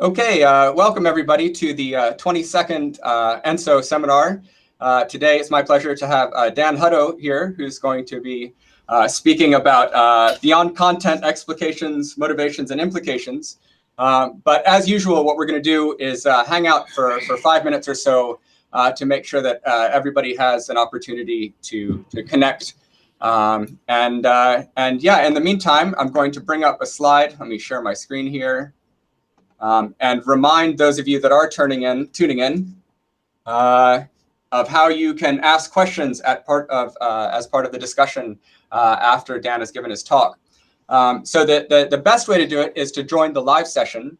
Okay, welcome everybody to the 22nd ENSO seminar. Today it's my pleasure to have Dan Hutto here, who's going to be speaking about beyond content, explications, motivations, and implications. But as usual, what we're going to do is hang out for 5 minutes or so to make sure that everybody has an opportunity to connect. And yeah, in the meantime, I'm going to bring up a slide. Let me share my screen here. And remind those of you that are tuning in of how you can ask questions as part of the discussion after Dan has given his talk. So the best way to do it is to join the live session,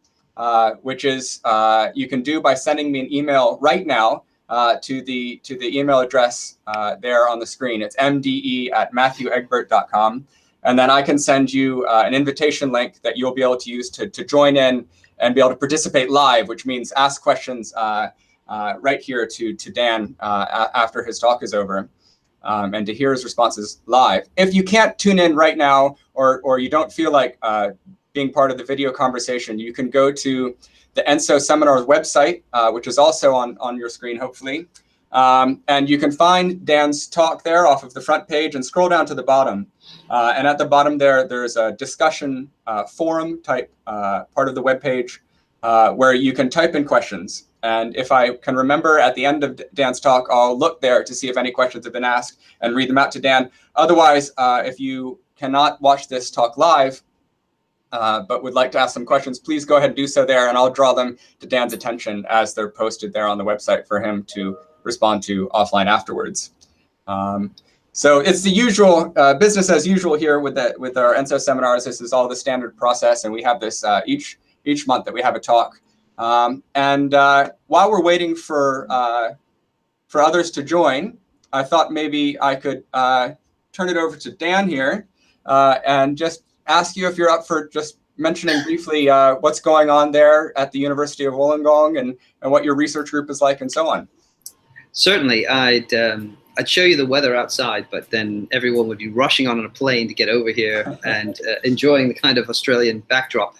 which is you can do by sending me an email right now to the email address there on the screen. It's mde@matthewegbert.com. And then I can send you an invitation link that you'll be able to use to join in and be able to participate live, which means ask questions right here to Dan after his talk is over, and to hear his responses live. If you can't tune in right now, or you don't feel like being part of the video conversation, you can go to the ENSO Seminars website, which is also on your screen, hopefully. And you can find Dan's talk there off of the front page and scroll down to the bottom. And at the bottom there's a discussion forum type part of the webpage where you can type in questions. And if I can remember at the end of Dan's talk, I'll look there to see if any questions have been asked and read them out to Dan. Otherwise, if you cannot watch this talk live, but would like to ask some questions, please go ahead and do so there, and I'll draw them to Dan's attention as they're posted there on the website for him to respond to offline afterwards. So it's the usual business as usual here with our ENSO seminars. This is all the standard process, and we have this each month that we have a talk. And while we're waiting for others to join, I thought maybe I could turn it over to Dan here and just ask you if you're up for just mentioning briefly what's going on there at the University of Wollongong and what your research group is like and so on. Certainly, I'd show you the weather outside, but then everyone would be rushing on a plane to get over here and enjoying the kind of Australian backdrop.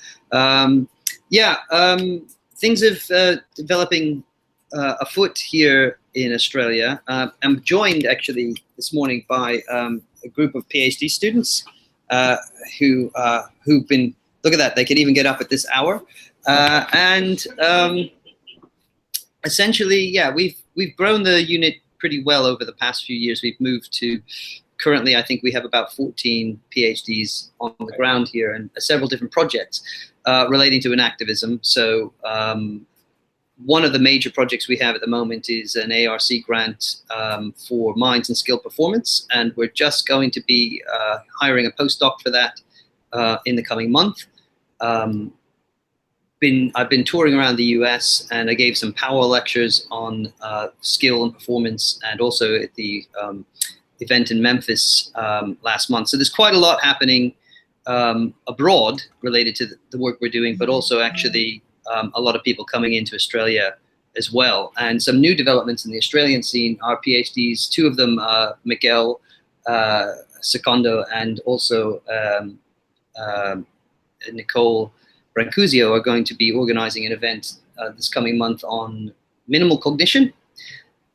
Things are developing afoot here in Australia. I'm joined actually this morning by a group of PhD students who've been, look at that, they can even get up at this hour. Essentially, yeah, we've grown the unit pretty well over the past few years. We've moved to, currently I think we have about 14 PhDs on the ground here and several different projects relating to activism. So one of the major projects we have at the moment is an ARC grant for minds and skill performance, and we're just going to be hiring a postdoc for that in the coming month. I've been touring around the US, and I gave some power lectures on skill and performance, and also at the event in Memphis last month. So there's quite a lot happening abroad related to the work we're doing, but also actually a lot of people coming into Australia as well. And some new developments in the Australian scene are PhDs, two of them, Miguel Secondo and also Nicole Brancuzio, are going to be organizing an event this coming month on minimal cognition.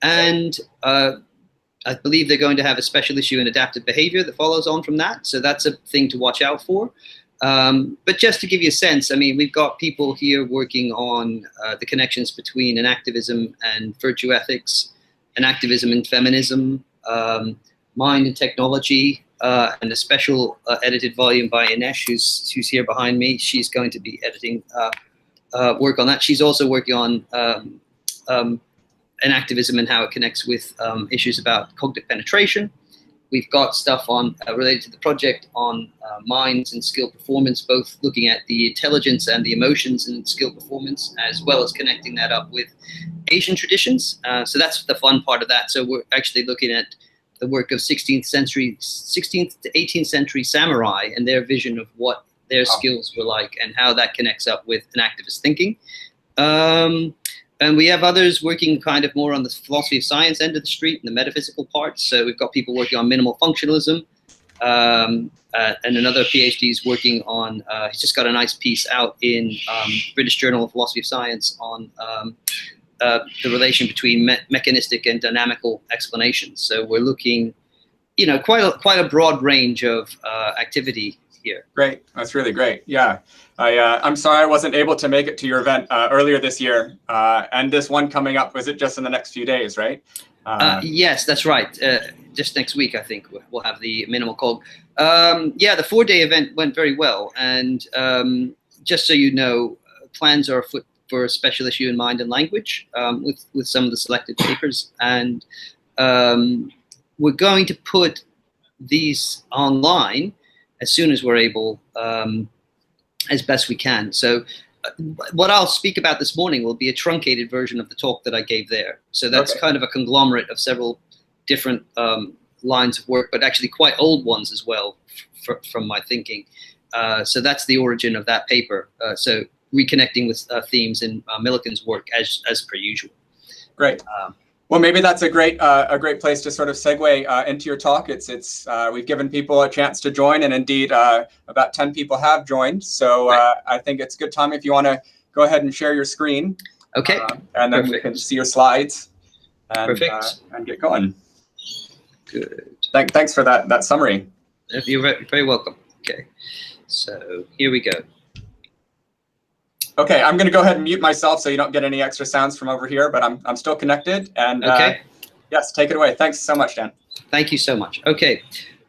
And I believe they're going to have a special issue in adaptive behavior that follows on from that. So that's a thing to watch out for. But just to give you a sense, I mean, we've got people here working on the connections between activism and virtue ethics, activism and feminism, mind and technology, and a special edited volume by Inesh, who's here behind me. She's going to be editing work on that. She's also working on activism and how it connects with issues about cognitive penetration. We've got stuff on related to the project on minds and skill performance, both looking at the intelligence and the emotions and skill performance, as well as connecting that up with Asian traditions. So that's the fun part of that. So we're actually looking at the work of 16th to 18th century samurai and their vision of what their skills were like and how that connects up with an activist thinking. And we have others working kind of more on the philosophy of science end of the street and the metaphysical parts. So we've got people working on minimal functionalism, And another PhD is working on, he's just got a nice piece out in British Journal of Philosophy of Science on the relation between mechanistic and dynamical explanations. So we're looking, quite a broad range of activity here. Great, that's really great. Yeah, I'm sorry I wasn't able to make it to your event earlier this year, and this one coming up. Was it just in the next few days, right? Yes, that's right. Just next week, I think we'll have the minimal cog. Yeah, the 4-day event went very well, and just so you know, plans are afoot for a special issue in Mind and Language with some of the selected papers, and we're going to put these online as soon as we're able, as best we can. So what I'll speak about this morning will be a truncated version of the talk that I gave there. So that's kind of a conglomerate of several different lines of work, but actually quite old ones as well from my thinking. So that's the origin of that paper. So reconnecting with themes in Millikan's work as per usual. Great. Well, maybe that's a great place to sort of segue into your talk. We've given people a chance to join, and indeed about 10 people have joined. So I think it's a good time if you want to go ahead and share your screen. Okay. And then we can see your slides and get going. Good. Thanks for that summary. You're very welcome. Okay. So here we go. Okay, I'm going to go ahead and mute myself so you don't get any extra sounds from over here, but I'm still connected. And yes, take it away. Thanks so much, Dan. Thank you so much. Okay,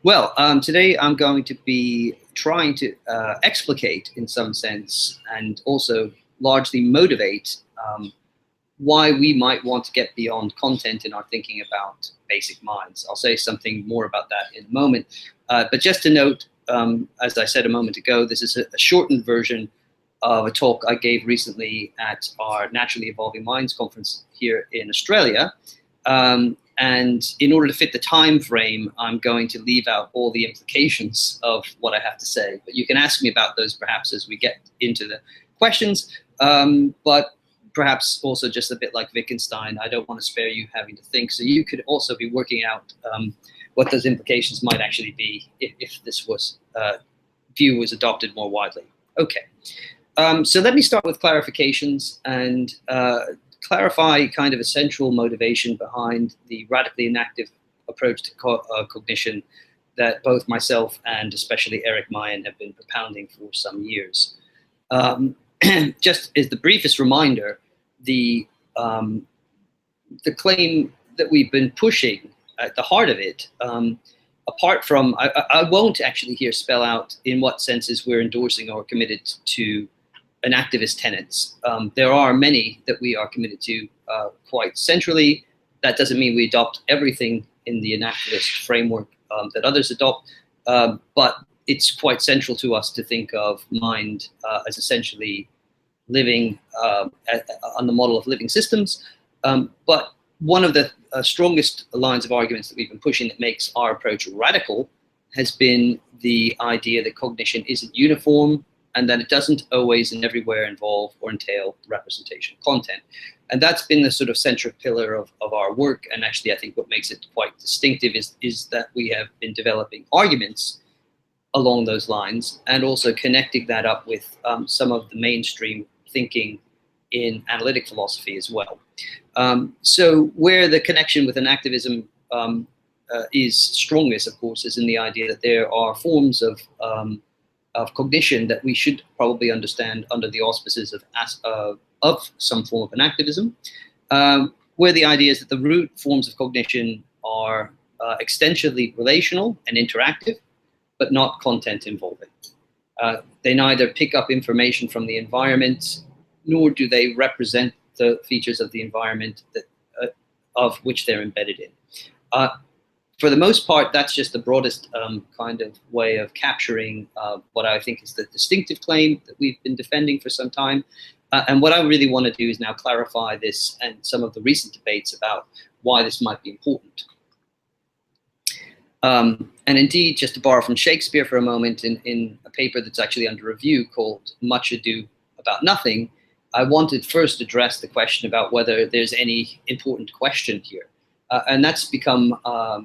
well, today I'm going to be trying to explicate in some sense and also largely motivate why we might want to get beyond content in our thinking about basic minds. I'll say something more about that in a moment. But just to note, as I said a moment ago, this is a shortened version of a talk I gave recently at our Naturally Evolving Minds conference here in Australia. And in order to fit the time frame, I'm going to leave out all the implications of what I have to say. But you can ask me about those perhaps as we get into the questions. But perhaps also just a bit like Wittgenstein, I don't want to spare you having to think. So you could also be working out what those implications might actually be if this view was adopted more widely. Okay. So let me start with clarifications and clarify kind of a central motivation behind the radically inactive approach to cognition that both myself and especially Eric Mayen have been propounding for some years. Just as the briefest reminder, the claim that we've been pushing at the heart of it, apart from, I won't actually here spell out in what senses we're endorsing or committed to an activist tenets. There are many that we are committed to quite centrally. That doesn't mean we adopt everything in the enactivist framework that others adopt, but it's quite central to us to think of mind as essentially living on the model of living systems. But one of the strongest lines of arguments that we've been pushing that makes our approach radical has been the idea that cognition isn't uniform and that it doesn't always and everywhere involve or entail representation content. And that's been the sort of central pillar of our work. And actually, I think what makes it quite distinctive is that we have been developing arguments along those lines and also connecting that up with some of the mainstream thinking in analytic philosophy as well. So where the connection with an activism is strongest, of course, is in the idea that there are forms of cognition that we should probably understand under the auspices of some form of an activism, where the idea is that the root forms of cognition are extensively relational and interactive, but not content involving. They neither pick up information from the environment, nor do they represent the features of the environment that, of which they're embedded in. For the most part, that's just the broadest kind of way of capturing what I think is the distinctive claim that we've been defending for some time. And what I really want to do is now clarify this and some of the recent debates about why this might be important. And indeed, just to borrow from Shakespeare for a moment, in a paper that's actually under review called Much Ado About Nothing, I wanted first to address the question about whether there's any important question here. And that's become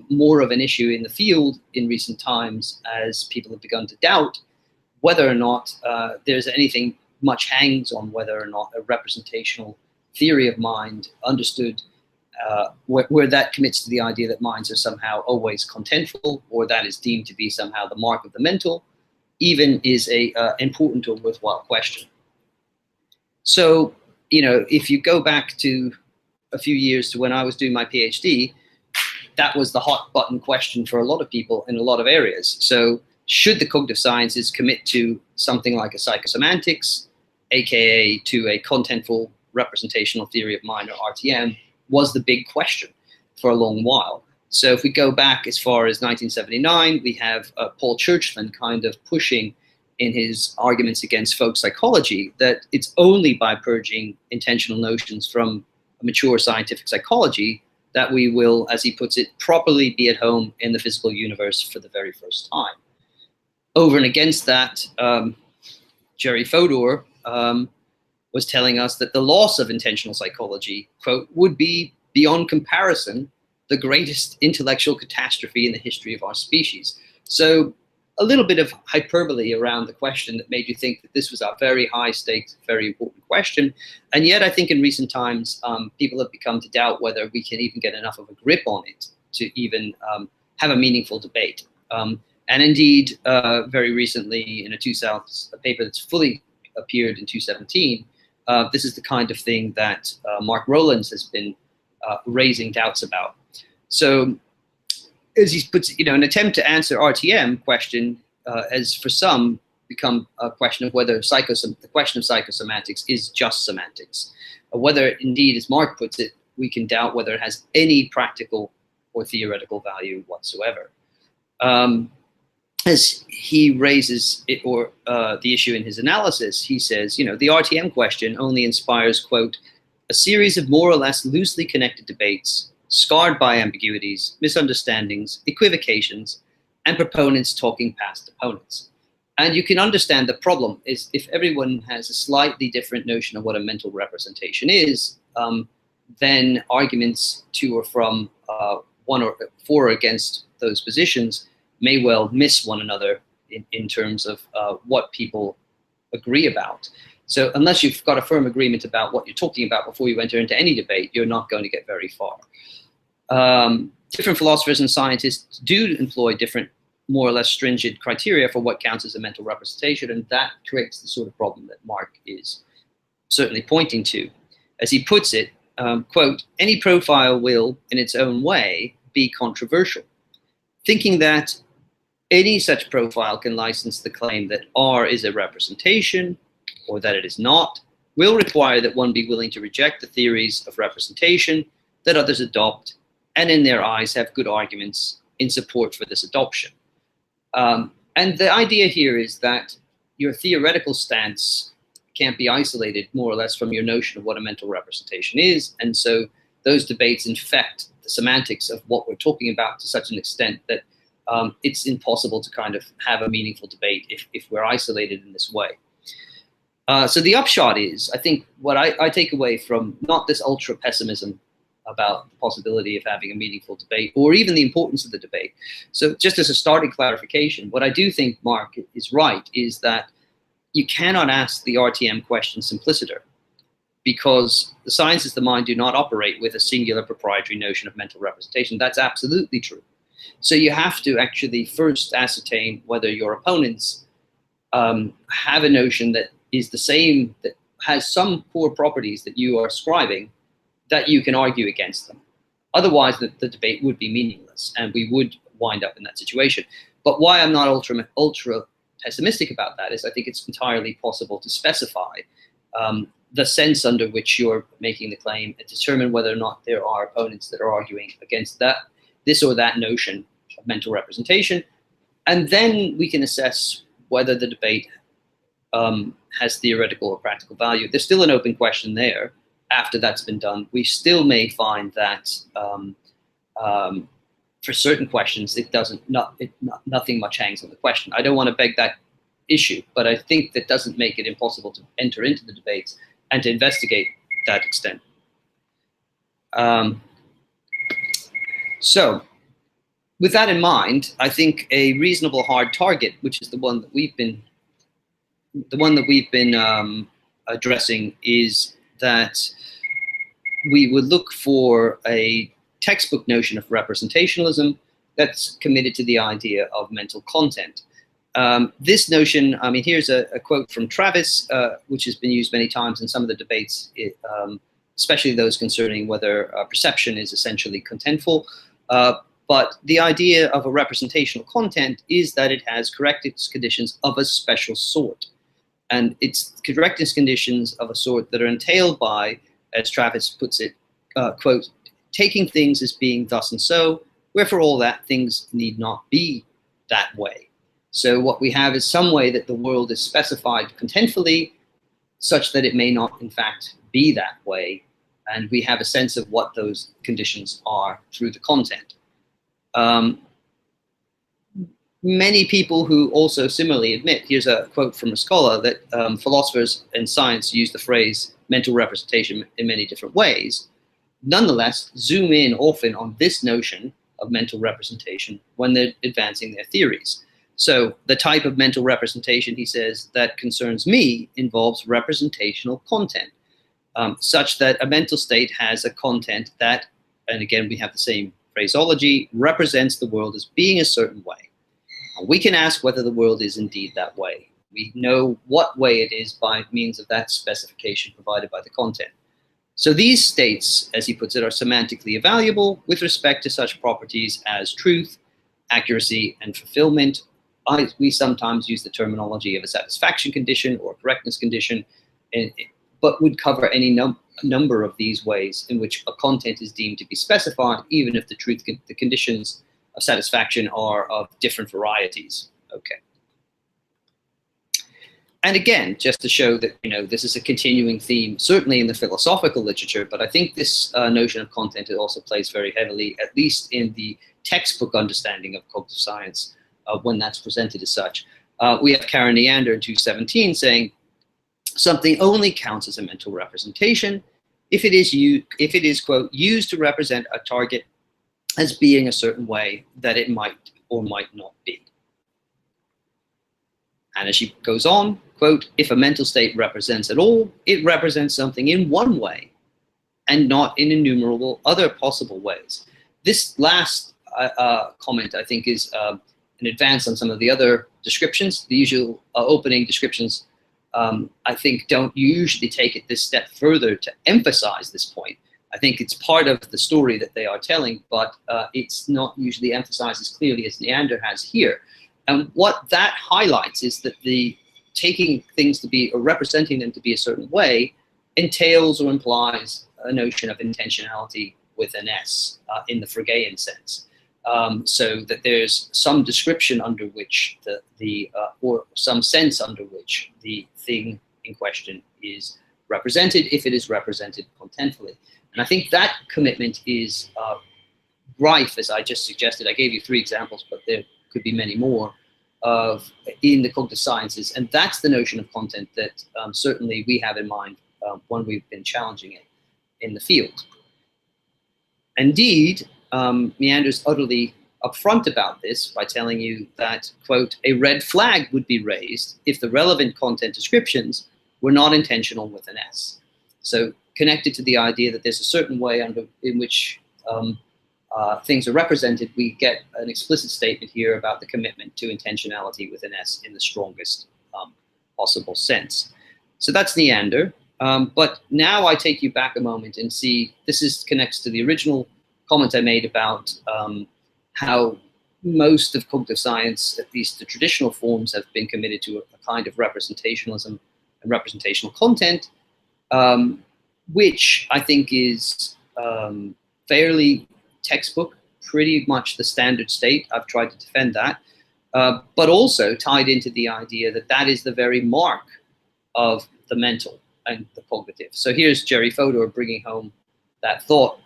more of an issue in the field in recent times as people have begun to doubt whether or not there's anything much hangs on whether or not a representational theory of mind understood where that commits to the idea that minds are somehow always contentful, or that is deemed to be somehow the mark of the mental, even is a important or worthwhile question. So, you know, if you go back to a few years to when I was doing my PhD, that was the hot button question for a lot of people in a lot of areas. So should the cognitive sciences commit to something like a psychosemantics, aka to a contentful representational theory of mind, or RTM, was the big question for a long while. So if we go back as far as 1979, we have Paul Churchman kind of pushing in his arguments against folk psychology that it's only by purging intentional notions from a mature scientific psychology that we will, as he puts it, properly be at home in the physical universe for the very first time. Over and against that, Jerry Fodor was telling us that the loss of intentional psychology, quote, would be beyond comparison the greatest intellectual catastrophe in the history of our species. So a little bit of hyperbole around the question that made you think that this was a very high stakes, very important question. And yet I think in recent times, people have become to doubt whether we can even get enough of a grip on it to even have a meaningful debate. And indeed, very recently in a paper that's fully appeared in 2017, this is the kind of thing that Mark Rowlands has been raising doubts about. So as he puts, you know, an attempt to answer RTM question has for some become a question of whether the question of psychosemantics is just semantics. Whether indeed, as Mark puts it, we can doubt whether it has any practical or theoretical value whatsoever. As he raises it, or the issue in his analysis, he says, you know, the RTM question only inspires, quote, a series of more or less loosely connected debates, scarred by ambiguities, misunderstandings, equivocations, and proponents talking past opponents. And you can understand the problem is if everyone has a slightly different notion of what a mental representation is, then arguments to or from one or for or against those positions may well miss one another in terms of what people agree about. So unless you've got a firm agreement about what you're talking about before you enter into any debate, you're not going to get very far. Different philosophers and scientists do employ different, more or less stringent criteria for what counts as a mental representation, and that creates the sort of problem that Mark is certainly pointing to. As he puts it, quote, any profile will, in its own way, be controversial. Thinking that any such profile can license the claim that R is a representation, or that it is not, will require that one be willing to reject the theories of representation that others adopt, and in their eyes have good arguments in support for this adoption. And the idea here is that your theoretical stance can't be isolated more or less from your notion of what a mental representation is, and so those debates infect the semantics of what we're talking about to such an extent that it's impossible to kind of have a meaningful debate if we're isolated in this way. So the upshot is, I think what I take away from not this ultra pessimism about the possibility of having a meaningful debate or even the importance of the debate. So just as a starting clarification, what I do think Mark is right is that you cannot ask the RTM question simpliciter, because the sciences of the mind do not operate with a singular proprietary notion of mental representation. That's absolutely true. So you have to actually first ascertain whether your opponents have a notion that is the same, that has some core properties that you are ascribing, that you can argue against them. Otherwise, the debate would be meaningless, and we would wind up in that situation. But why I'm not ultra pessimistic about that is I think it's entirely possible to specify the sense under which you're making the claim and determine whether or not there are opponents that are arguing against this or that notion of mental representation. And then we can assess whether the debate has theoretical or practical value. There's still an open question there. After that's been done, we still may find that for certain questions, nothing much hangs on the question. I don't want to beg that issue, but I think that doesn't make it impossible to enter into the debates and to investigate that extent. So with that in mind, I think a reasonable hard target, which is the one that we've been addressing, is that we would look for a textbook notion of representationalism that's committed to the idea of mental content. This notion, I mean, here's a quote from Travis, which has been used many times in some of the debates, especially those concerning whether perception is essentially contentful. But the idea of a representational content is that it has correctness conditions of a special sort. And it's correctness conditions of a sort that are entailed by, as Travis puts it, quote, taking things as being thus and so, where for all that things need not be that way. So what we have is some way that the world is specified contentfully such that it may not in fact be that way. And we have a sense of what those conditions are through the content. Many people who also similarly admit, here's a quote from a scholar, that philosophers in science use the phrase mental representation in many different ways, nonetheless zoom in often on this notion of mental representation when they're advancing their theories. So the type of mental representation, he says, that concerns me involves representational content, such that a mental state has a content that, and again we have the same phraseology, represents the world as being a certain way. We can ask whether the world is indeed that way. We know what way it is by means of that specification provided by the content. So these states, as he puts it, are semantically evaluable with respect to such properties as truth, accuracy, and fulfillment. We sometimes use the terminology of a satisfaction condition or correctness condition, but would cover any number of these ways in which a content is deemed to be specified, even if the conditions of satisfaction are of different varieties. Okay. And again, just to show that, you know, this is a continuing theme, certainly in the philosophical literature, but I think this notion of content also plays very heavily, at least in the textbook understanding of cognitive science, when that's presented as such. We have Karen Neander in 217 saying, something only counts as a mental representation if it is, quote, used to represent a target as being a certain way that it might or might not be. And as she goes on, quote, if a mental state represents at all, it represents something in one way and not in innumerable other possible ways. This last comment, I think, is an advance on some of the other descriptions. The usual opening descriptions, I think, don't usually take it this step further to emphasize this point. I think it's part of the story that they are telling, but it's not usually emphasized as clearly as Neander has here. And what that highlights is that the taking things to be, or representing them to be a certain way, entails or implies a notion of intentionality with an S in the Fregean sense. So that there's some description under which or some sense under which the thing in question is represented, if it is represented contentfully. And I think that commitment is rife, as I just suggested. I gave you 3 examples, but there could be many more in the cognitive sciences. And that's the notion of content that certainly we have in mind when we've been challenging it in the field. Indeed, Neander's utterly upfront about this by telling you that, quote, a red flag would be raised if the relevant content descriptions were not intentional with an S. So connected to the idea that there's a certain way in which things are represented, we get an explicit statement here about the commitment to intentionality with an S in the strongest possible sense. So that's Neander. But now I take you back a moment and see, this connects to the original comment I made about how most of cognitive science, at least the traditional forms, have been committed to a kind of representationalism and representational content, which I think is fairly textbook, pretty much the standard state. I've tried to defend that, but also tied into the idea that that is the very mark of the mental and the cognitive. So here's Jerry Fodor bringing home that thought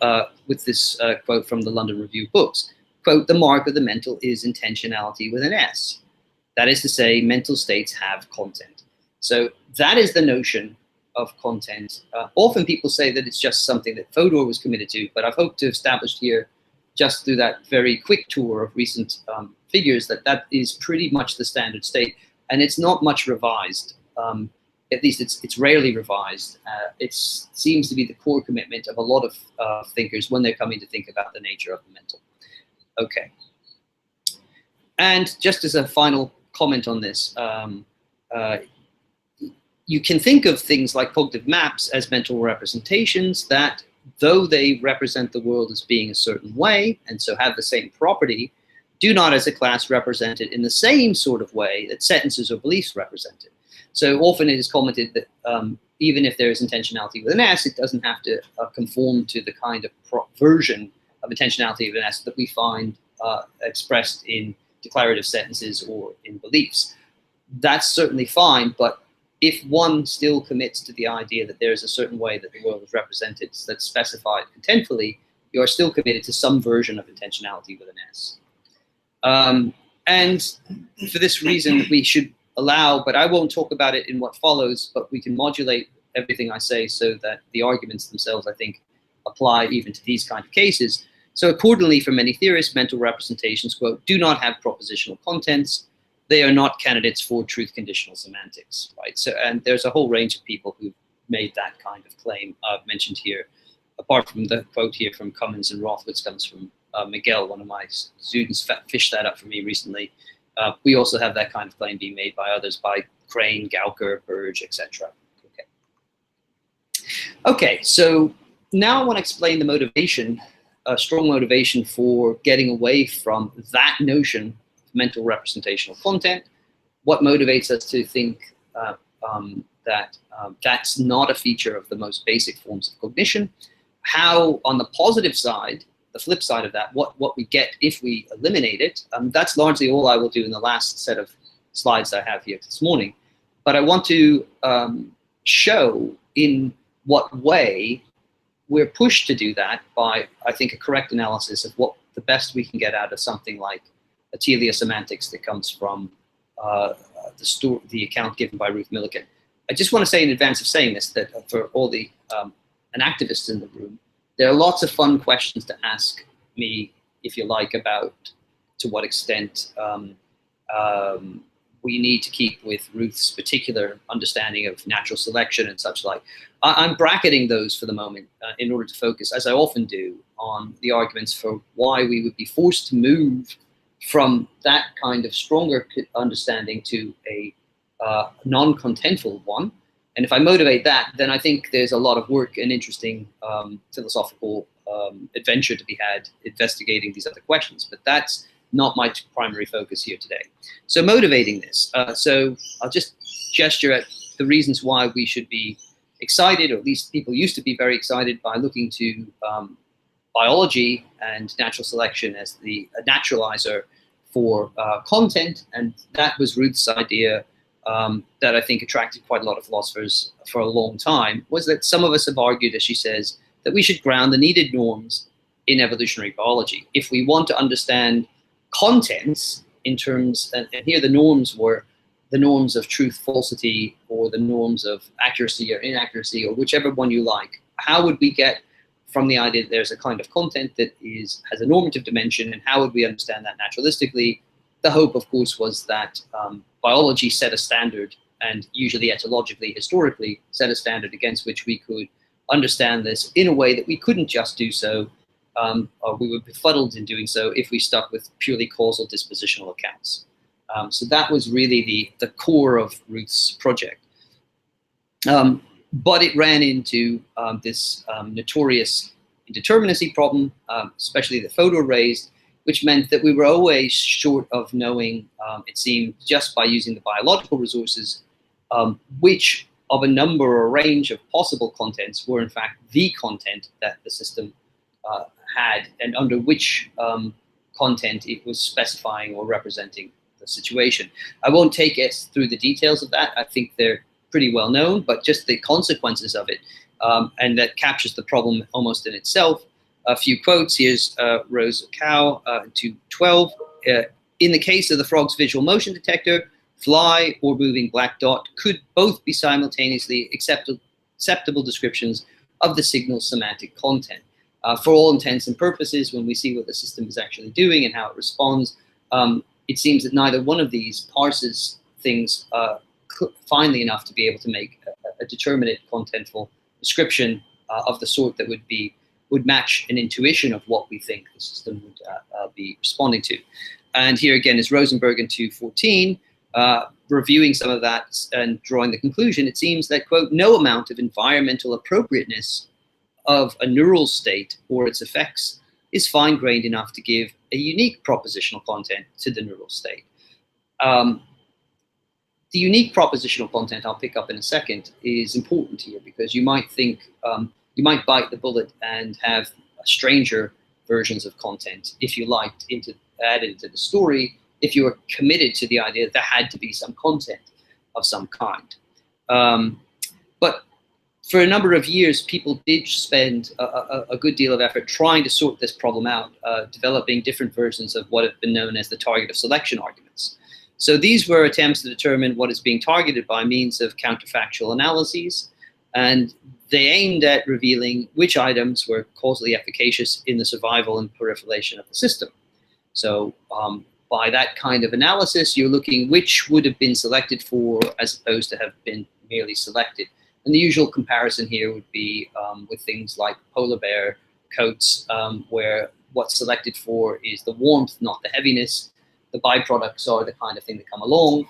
with this quote from the London Review of Books. Quote, the mark of the mental is intentionality with an S. That is to say, mental states have content. So that is the notion of content. Often people say that it's just something that Fodor was committed to, but I've hoped to establish here just through that very quick tour of recent figures, that is pretty much the standard state, and it's not much revised. At least it's rarely revised. It seems to be the core commitment of a lot of thinkers when they're coming to think about the nature of the mental. Okay. And just as a final comment on this, you can think of things like cognitive maps as mental representations that, though they represent the world as being a certain way, and so have the same property, do not as a class represent it in the same sort of way that sentences or beliefs represent it. So often it is commented that even if there is intentionality with an S, it doesn't have to conform to the kind of version of intentionality of an S that we find expressed in declarative sentences or in beliefs. That's certainly fine, but if one still commits to the idea that there is a certain way that the world is represented that's specified contentfully, you are still committed to some version of intentionality with an S. And for this reason, we should allow, but I won't talk about it in what follows, but we can modulate everything I say so that the arguments themselves, I think, apply even to these kind of cases. So accordingly, for many theorists, mental representations, quote, do not have propositional contents. They are not candidates for truth conditional semantics, right? So, and there's a whole range of people who've made that kind of claim mentioned here. Apart from the quote here from Cummins and Roth, which comes from Miguel, one of my students fished that up for me recently. We also have that kind of claim being made by others, by Crane, Gauker, Burge, etc. Okay, so now I want to explain the motivation, a strong motivation for getting away from that notion of mental representational content. What motivates us to think that that's not a feature of the most basic forms of cognition? How, on the positive side, the flip side of that, what we get if we eliminate it, that's largely all I will do in the last set of slides I have here this morning. But I want to show in what way we're pushed to do that by, I think, a correct analysis of what the best we can get out of something like a teleosemantics that comes from the account given by Ruth Millikan. I just want to say in advance of saying this that for all the activists in the room, there are lots of fun questions to ask me, if you like, about to what extent we need to keep with Ruth's particular understanding of natural selection and such like. I'm bracketing those for the moment in order to focus, as I often do, on the arguments for why we would be forced to move from that kind of stronger understanding to a non-contentful one. And if I motivate that, then I think there's a lot of work and interesting philosophical adventure to be had investigating these other questions. But that's not my primary focus here today. So motivating this. So I'll just gesture at the reasons why we should be excited, or at least people used to be very excited by looking to biology and natural selection as the naturalizer for content. And that was Ruth's idea that I think attracted quite a lot of philosophers for a long time, was that some of us have argued, as she says, that we should ground the needed norms in evolutionary biology. If we want to understand contents in terms, and here the norms were the norms of truth, falsity, or the norms of accuracy or inaccuracy, or whichever one you like, how would we get from the idea that there's a kind of content that has a normative dimension, and how would we understand that naturalistically? The hope, of course, was that biology set a standard, and usually etologically, historically, set a standard against which we could understand this in a way that we couldn't just do so, or we were befuddled in doing so if we stuck with purely causal dispositional accounts. So that was really the core of Ruth's project. But it ran into this notorious indeterminacy problem, especially that Fodor raised, which meant that we were always short of knowing, it seemed, just by using the biological resources, which of a number or a range of possible contents were in fact the content that the system had, and under which content it was specifying or representing the situation. I won't take us through the details of that. I think they're pretty well known, but just the consequences of it, and that captures the problem almost in itself. A few quotes. Here's Rose Cow, 212. In the case of the frog's visual motion detector, fly or moving black dot could both be simultaneously acceptable descriptions of the signal's semantic content. For all intents and purposes, when we see what the system is actually doing and how it responds, it seems that neither one of these parses things finely enough to be able to make a determinate contentful description of the sort that would match an intuition of what we think the system would be responding to. And here again is Rosenberg in 214, reviewing some of that and drawing the conclusion. It seems that, quote, no amount of environmental appropriateness of a neural state or its effects is fine-grained enough to give a unique propositional content to the neural state. The unique propositional content I'll pick up in a second is important here, because you might think, you might bite the bullet and have stranger versions of content, if you liked, added into the story, if you were committed to the idea that there had to be some content of some kind. But for a number of years, people did spend a good deal of effort trying to sort this problem out, developing different versions of what have been known as the target of selection arguments. So these were attempts to determine what is being targeted by means of counterfactual analyses, and they aimed at revealing which items were causally efficacious in the survival and proliferation of the system. So by that kind of analysis, you're looking which would have been selected for as opposed to have been merely selected. And the usual comparison here would be with things like polar bear coats, where what's selected for is the warmth, not the heaviness. The byproducts are the kind of thing that come along.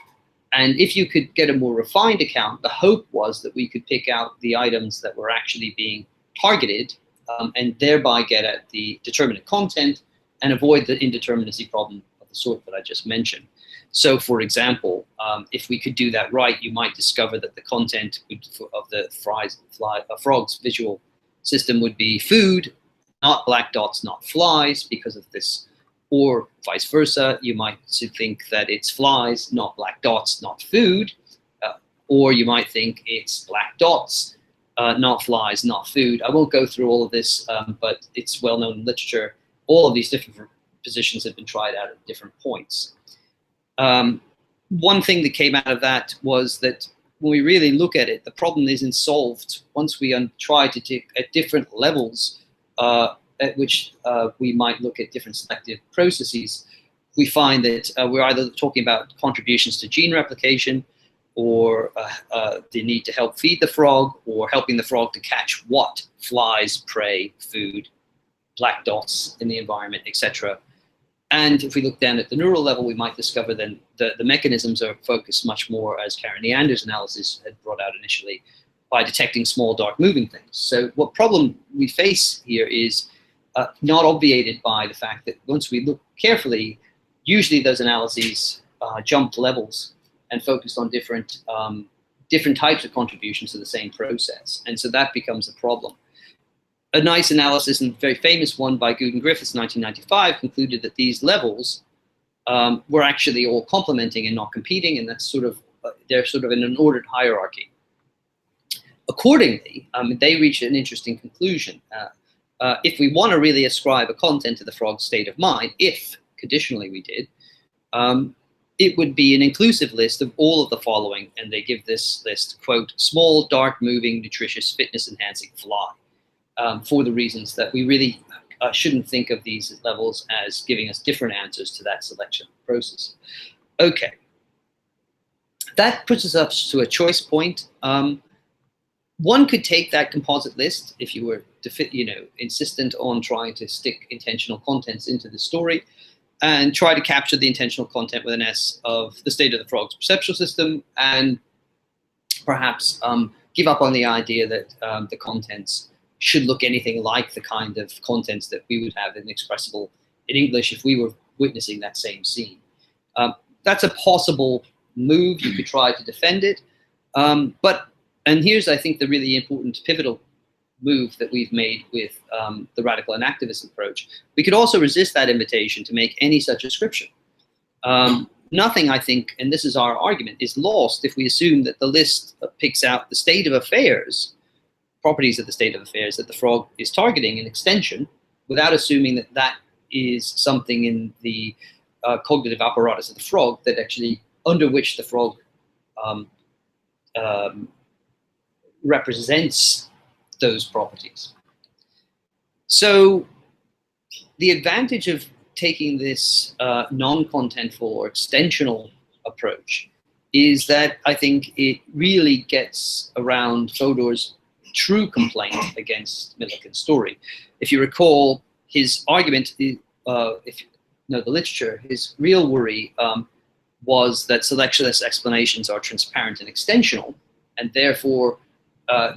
And if you could get a more refined account, the hope was that we could pick out the items that were actually being targeted and thereby get at the determinate content and avoid the indeterminacy problem of the sort that I just mentioned. So, for example, if we could do that right, you might discover that the content of the frog's visual system would be food, not black dots, not flies, because of this. Or vice versa, you might think that it's flies, not black dots, not food. Or you might think it's black dots, not flies, not food. I won't go through all of this, but it's well-known in literature. All of these different positions have been tried out at different points. One thing that came out of that was that when we really look at it, the problem isn't solved once we try to take at different levels at which we might look at different selective processes. We find that we're either talking about contributions to gene replication, or the need to help feed the frog, or helping the frog to catch what? Flies, prey, food, black dots in the environment, etc. And if we look down at the neural level, we might discover then the mechanisms are focused much more, as Karen Neander's analysis had brought out initially, by detecting small, dark moving things. So what problem we face here is not obviated by the fact that once we look carefully, usually those analyses jumped levels and focused on different types of contributions to the same process. And so that becomes a problem. A nice analysis, and very famous one by Good and Griffiths in 1995, concluded that these levels were actually all complementing and not competing, and that's sort of they're sort of in an ordered hierarchy. Accordingly, they reached an interesting conclusion. If we want to really ascribe a content to the frog's state of mind, if conditionally we did, it would be an inclusive list of all of the following, and they give this list, quote, small, dark, moving, nutritious, fitness-enhancing fly, for the reasons that we really shouldn't think of these levels as giving us different answers to that selection process. Okay. That puts us up to a choice point. One could take that composite list, if you were to insistent on trying to stick intentional contents into the story, and try to capture the intentional content with an S of the state of the frog's perceptual system, and perhaps give up on the idea that the contents should look anything like the kind of contents that we would have inexpressible in English if we were witnessing that same scene. That's a possible move. You could try to defend it. And here's, I think, the really important pivotal move that we've made with the radical and activist approach. We could also resist that invitation to make any such ascription. Nothing, I think, and this is our argument, is lost if we assume that the list picks out the state of affairs, properties of the state of affairs that the frog is targeting in extension, without assuming that that is something in the cognitive apparatus of the frog that actually, under which the frog represents those properties. So the advantage of taking this non-contentful or extensional approach is that I think it really gets around Fodor's true complaint against Millikan's story. If you recall, his argument, if you know the literature, his real worry was that selectionless explanations are transparent and extensional, and therefore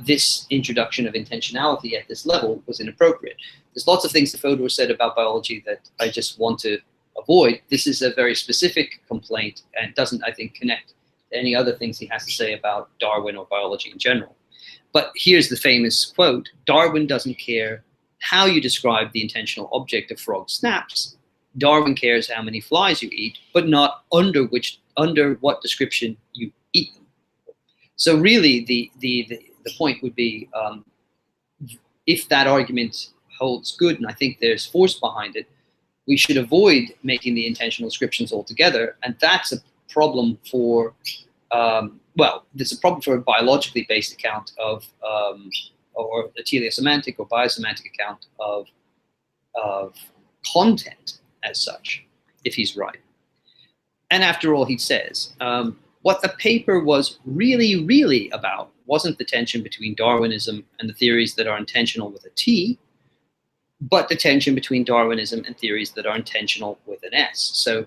this introduction of intentionality at this level was inappropriate. There's lots of things that Fodor said about biology that I just want to avoid. This is a very specific complaint and doesn't, I think, connect to any other things he has to say about Darwin or biology in general. But here's the famous quote: Darwin doesn't care how you describe the intentional object of frog snaps. Darwin cares how many flies you eat, but not under what description you eat them. So really, the point would be, if that argument holds good, and I think there's force behind it, we should avoid making the intentional descriptions altogether, and that's a problem for, well, there's a problem for a biologically based account of, or a teleosemantic or biosemantic account of content as such, if he's right. And after all, he says, what the paper was really about wasn't the tension between Darwinism and the theories that are intentional with a T, but the tension between Darwinism and theories that are intentional with an S. So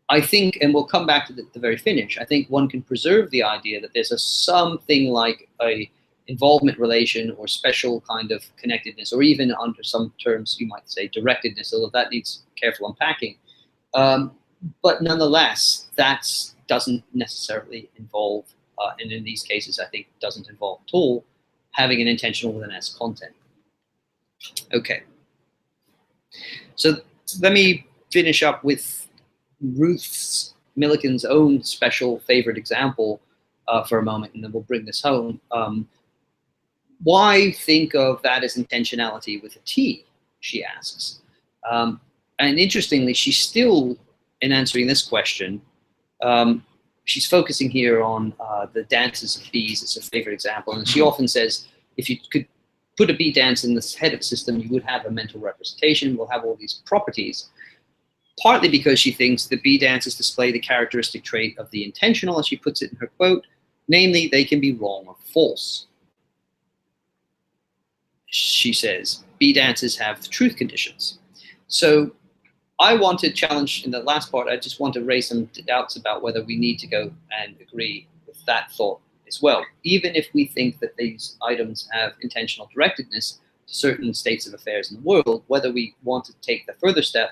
I think, and we'll come back to the very finish, I think one can preserve the idea that there's something like a involvement relation or special kind of connectedness, or even under some terms you might say directedness, although that needs careful unpacking. But nonetheless, that doesn't necessarily involve, and in these cases I think doesn't involve at all, having an intentional with an S content. Okay. So let me finish up with Ruth Millikan's own special favorite example for a moment, and then we'll bring this home. Why think of that as intentionality with a T, she asks. And interestingly, she's still, in answering this question, she's focusing here on the dances of bees. It's her favorite example. And she often says, if you could put a bee dance in the head of a system, you would have a mental representation, will have all these properties. Partly because she thinks the bee dances display the characteristic trait of the intentional, as she puts it in her quote, namely, they can be wrong or false. She says, bee dances have truth conditions. So I want to challenge, in the last part, I just want to raise some doubts about whether we need to go and agree with that thought as well. Even if we think that these items have intentional directedness to certain states of affairs in the world, whether we want to take the further step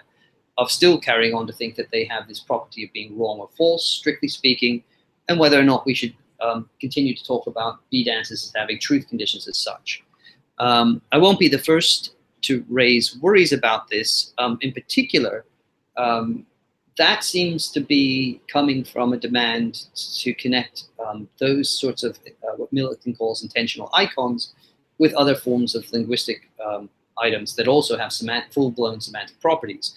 of still carrying on to think that they have this property of being wrong or false, strictly speaking, and whether or not we should continue to talk about bee dances as having truth conditions as such. I won't be the first to raise worries about this. In particular, that seems to be coming from a demand to connect those sorts of what Millikan calls intentional icons with other forms of linguistic items that also have full-blown semantic properties.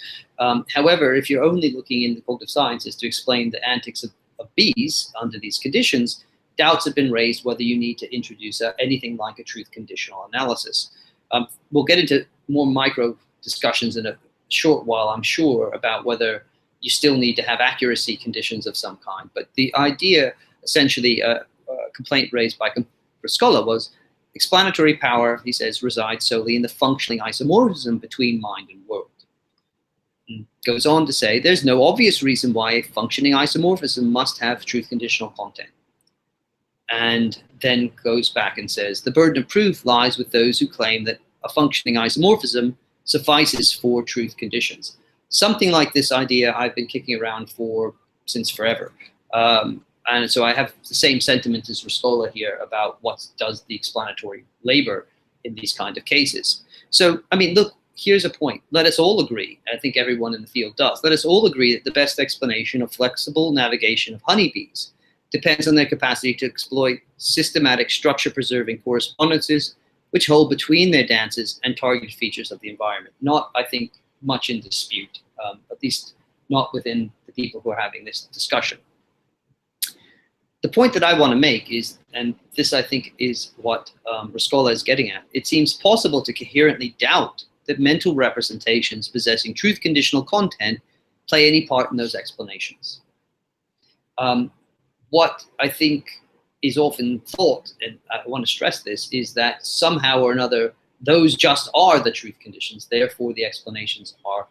However, if you're only looking in the cognitive sciences to explain the antics of bees under these conditions, doubts have been raised whether you need to introduce anything like a truth conditional analysis. We'll get into more micro discussions in a short while, I'm sure, about whether you still need to have accuracy conditions of some kind. But the idea, essentially, a complaint raised by Bruscola was explanatory power, he says, resides solely in the functioning isomorphism between mind and world. And goes on to say, there's no obvious reason why a functioning isomorphism must have truth conditional content. And then goes back and says, the burden of proof lies with those who claim that a functioning isomorphism suffices for truth conditions. Something like this idea I've been kicking around since forever. And so I have the same sentiment as Bruscola here about what does the explanatory labor in these kind of cases. So, I mean, look, here's a point. Let us all agree, I think everyone in the field does, let us all agree that the best explanation of flexible navigation of honeybees depends on their capacity to exploit systematic structure-preserving correspondences which hold between their dances and targeted features of the environment. Not, I think, much in dispute, at least not within the people who are having this discussion. The point that I want to make is, and this I think is what Bruscola is getting at, it seems possible to coherently doubt that mental representations possessing truth-conditional content play any part in those explanations. What I think is often thought, and I want to stress this, is that somehow or another, those just are the truth conditions. Therefore, the explanations are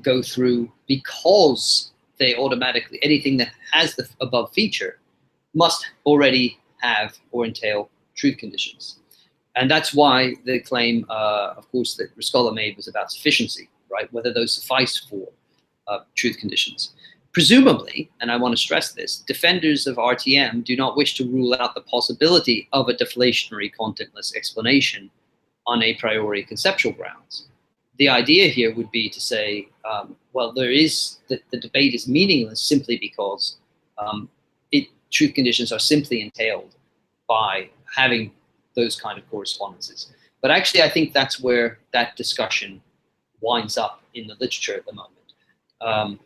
go through because they automatically, anything that has the above feature must already have or entail truth conditions. And that's why the claim, of course, that Ruscola made was about sufficiency, right? Whether those suffice for truth conditions. Presumably, and I want to stress this, defenders of RTM do not wish to rule out the possibility of a deflationary contentless explanation on a priori conceptual grounds. The idea here would be to say, well, the debate is meaningless simply because truth conditions are simply entailed by having those kind of correspondences. But actually, I think that's where that discussion winds up in the literature at the moment.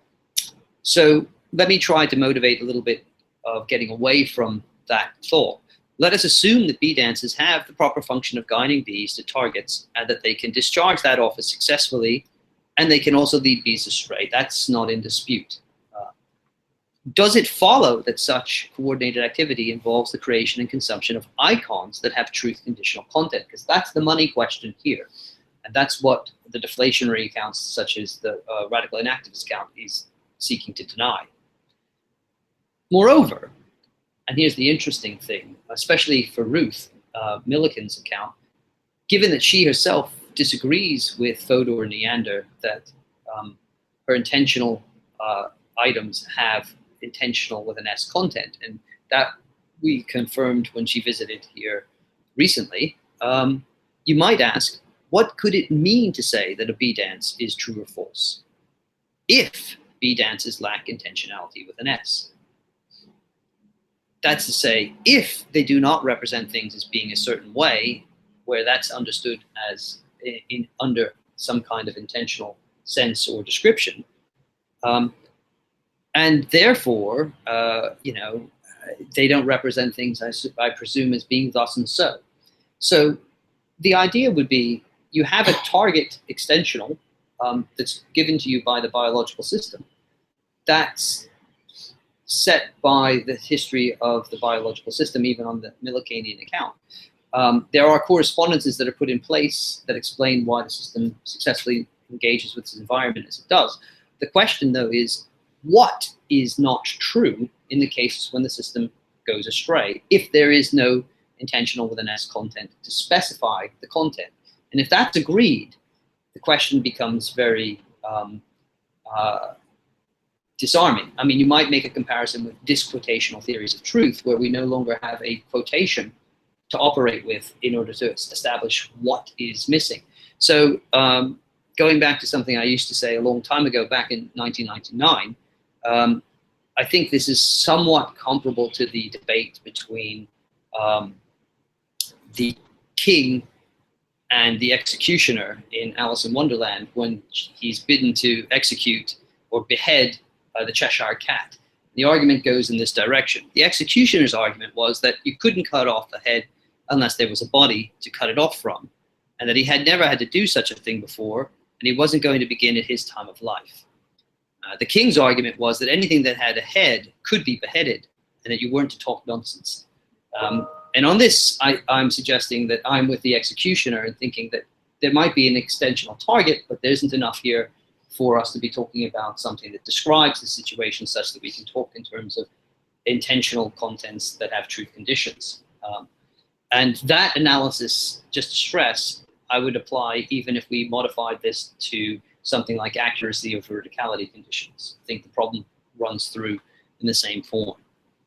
So let me try to motivate a little bit of getting away from that thought. Let us assume that B dances have the proper function of guiding bees to targets and that they can discharge that office successfully, and they can also lead bees astray. That's not in dispute. Does it follow that such coordinated activity involves the creation and consumption of icons that have truth conditional content? Because that's the money question here. And that's what the deflationary accounts, such as the radical inactivist account, is seeking to deny. Moreover, and here's the interesting thing, especially for Ruth Milliken's account, given that she herself disagrees with Fodor and Neander that her intentional items have intentional with an S content, and that we confirmed when she visited here recently, you might ask, what could it mean to say that a B dance is true or false if B dances lack intentionality with an S? That's to say, if they do not represent things as being a certain way, where that's understood as under some kind of intentional sense or description, and therefore, they don't represent things, I presume, as being thus and so. So the idea would be you have a target extensional that's given to you by the biological system. That's set by the history of the biological system, even on the Millikanian account. There are correspondences that are put in place that explain why the system successfully engages with its environment as it does. The question, though, is what is not true in the cases when the system goes astray, if there is no intentional with an S content to specify the content. And if that's agreed, the question becomes very disarming. I mean, you might make a comparison with disquotational theories of truth, where we no longer have a quotation to operate with in order to establish what is missing. So going back to something I used to say a long time ago, back in 1999, I think this is somewhat comparable to the debate between the king and the executioner in Alice in Wonderland, when he's bidden to execute or behead the Cheshire Cat. The argument goes in this direction. The executioner's argument was that you couldn't cut off the head unless there was a body to cut it off from, and that he had never had to do such a thing before, and he wasn't going to begin at his time of life. The king's argument was that anything that had a head could be beheaded, and that you weren't to talk nonsense. And on this, I'm suggesting that I'm with the executioner and thinking that there might be an extensional target, but there isn't enough here for us to be talking about something that describes the situation such that we can talk in terms of intentional contents that have truth conditions. And that analysis, just to stress, I would apply even if we modified this to something like accuracy or verticality conditions. I think the problem runs through in the same form.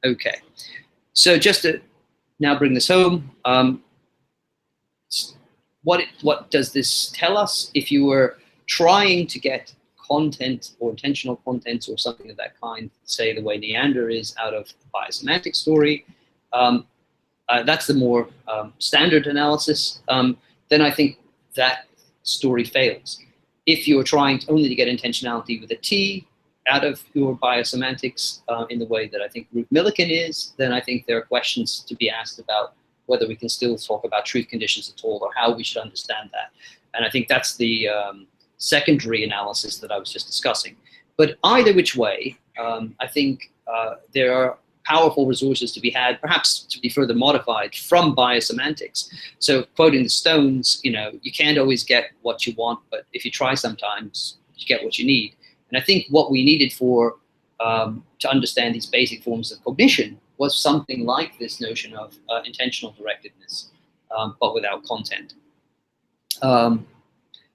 Okay, so just to now bring this home, what does this tell us? If you were trying to get content or intentional contents or something of that kind, say the way Neander is out of the biosemantic story, that's the more standard analysis, then I think that story fails. If you're trying only to get intentionality with a T out of your biosemantics in the way that I think Ruth Milliken is, then I think there are questions to be asked about whether we can still talk about truth conditions at all, or how we should understand that. And I think that's the secondary analysis that I was just discussing. But either which way, I think there are powerful resources to be had, perhaps to be further modified from biosemantics. So quoting the Stones, you can't always get what you want, but if you try sometimes, you get what you need. And I think what we needed for to understand these basic forms of cognition was something like this notion of intentional directedness, but without content.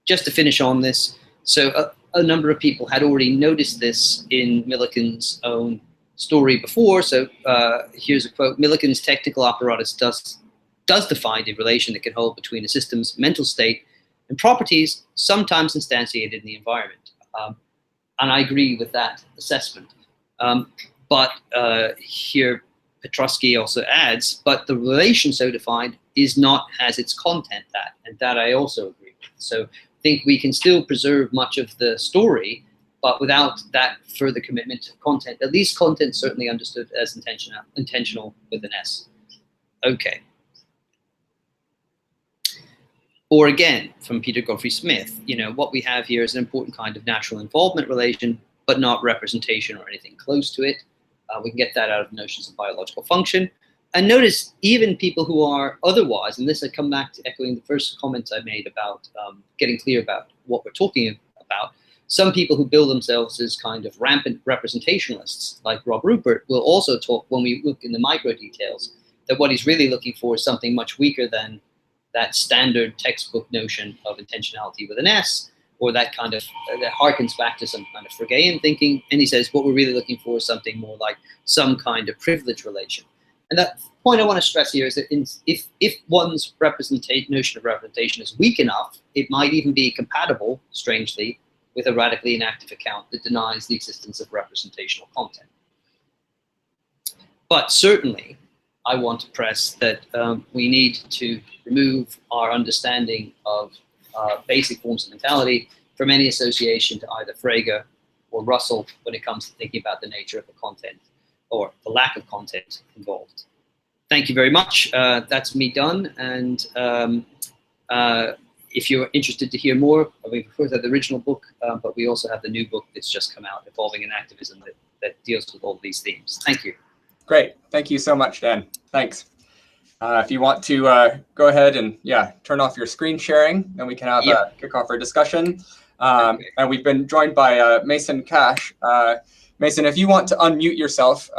Just to finish on this, so a number of people had already noticed this in Millikan's own story before. So here's a quote: Millikan's technical apparatus does define the relation that can hold between a system's mental state and properties sometimes instantiated in the environment. And I agree with that assessment. But here Petrosky also adds, but the relation so defined is not as its content that, and that I also agree with. So I think we can still preserve much of the story, but without that further commitment to content, at least content certainly understood as intentional with an S. Okay. Or again, from Peter Godfrey Smith, what we have here is an important kind of natural involvement relation, but not representation or anything close to it. We can get that out of notions of biological function. And notice even people who are otherwise, and this I come back to echoing the first comments I made about getting clear about what we're talking about. Some people who bill themselves as kind of rampant representationalists, like Rob Rupert, will also talk, when we look in the micro details, that what he's really looking for is something much weaker than that standard textbook notion of intentionality with an S, or that kind of, that harkens back to some kind of Fregean thinking. And he says what we're really looking for is something more like some kind of privilege relation. And that point I want to stress here is that if one's notion of representation is weak enough, it might even be compatible, strangely, with a radically inactive account that denies the existence of representational content. But certainly, I want to press that we need to remove our understanding of basic forms of mentality from any association to either Frege or Russell when it comes to thinking about the nature of the content or the lack of content involved. Thank you very much. That's me done. And if you're interested to hear more, we've heard of the original book, but we also have the new book that's just come out, Evolving in Activism, that deals with all of these themes. Thank you. Great. Thank you so much, Dan. Thanks. If you want to go ahead and, turn off your screen sharing, then we can have kick off our discussion. And we've been joined by Mason Cash. Mason, if you want to unmute yourself,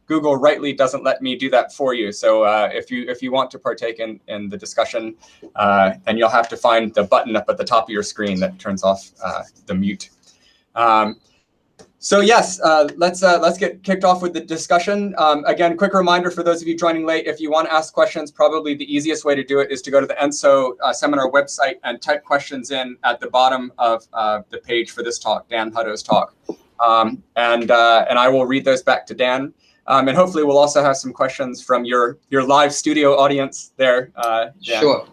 Google rightly doesn't let me do that for you. So if you want to partake in the discussion, then you'll have to find the button up at the top of your screen that turns off the mute. So yes, let's get kicked off with the discussion. Again, quick reminder for those of you joining late, if you want to ask questions, probably the easiest way to do it is to go to the ENSO seminar website and type questions in at the bottom of the page for this talk, Dan Hutto's talk. And I will read those back to Dan. And hopefully we'll also have some questions from your live studio audience there, Dan. Sure.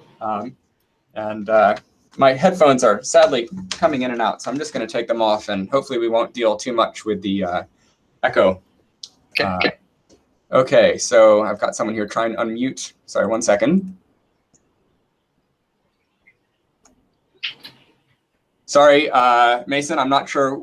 My headphones are sadly coming in and out, so I'm just going to take them off, and hopefully we won't deal too much with the echo. Okay, so I've got someone here trying to unmute. Sorry, 1 second. Sorry, Mason, I'm not sure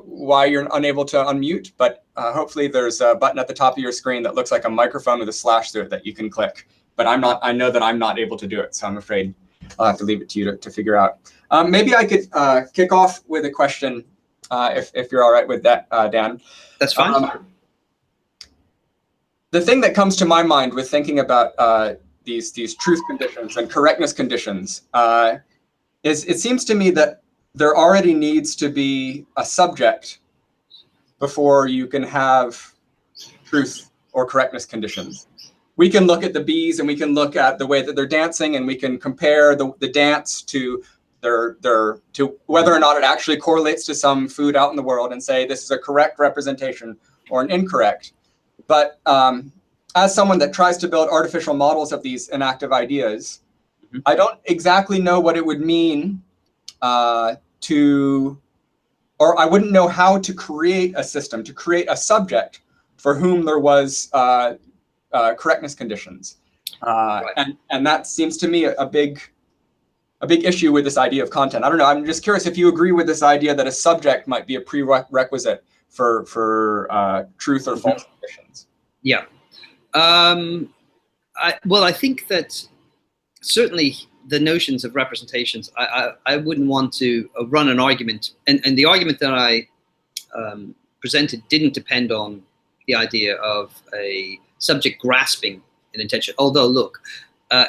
why you're unable to unmute, but hopefully there's a button at the top of your screen that looks like a microphone with a slash through it that you can click. But I know that I'm not able to do it, so I'm afraid I'll have to leave it to you to figure out. Maybe I could kick off with a question, if you're all right with that, Dan. That's fine. The thing that comes to my mind with thinking about these truth conditions and correctness conditions is it seems to me that there already needs to be a subject before you can have truth or correctness conditions. We can look at the bees and we can look at the way that they're dancing, and we can compare the dance to to whether or not it actually correlates to some food out in the world and say this is a correct representation or an incorrect. But as someone that tries to build artificial models of these inactive ideas, I don't exactly know what it would mean or I wouldn't know how to create a system, to create a subject for whom there was correctness conditions. Right. And that seems to me a big issue with this idea of content. I don't know. I'm just curious if you agree with this idea that a subject might be a prerequisite for truth or false conditions. Yeah. Well, I think that certainly the notions of representations, I wouldn't want to run an argument, and the argument that I presented didn't depend on the idea of a subject grasping an intention. Although, look,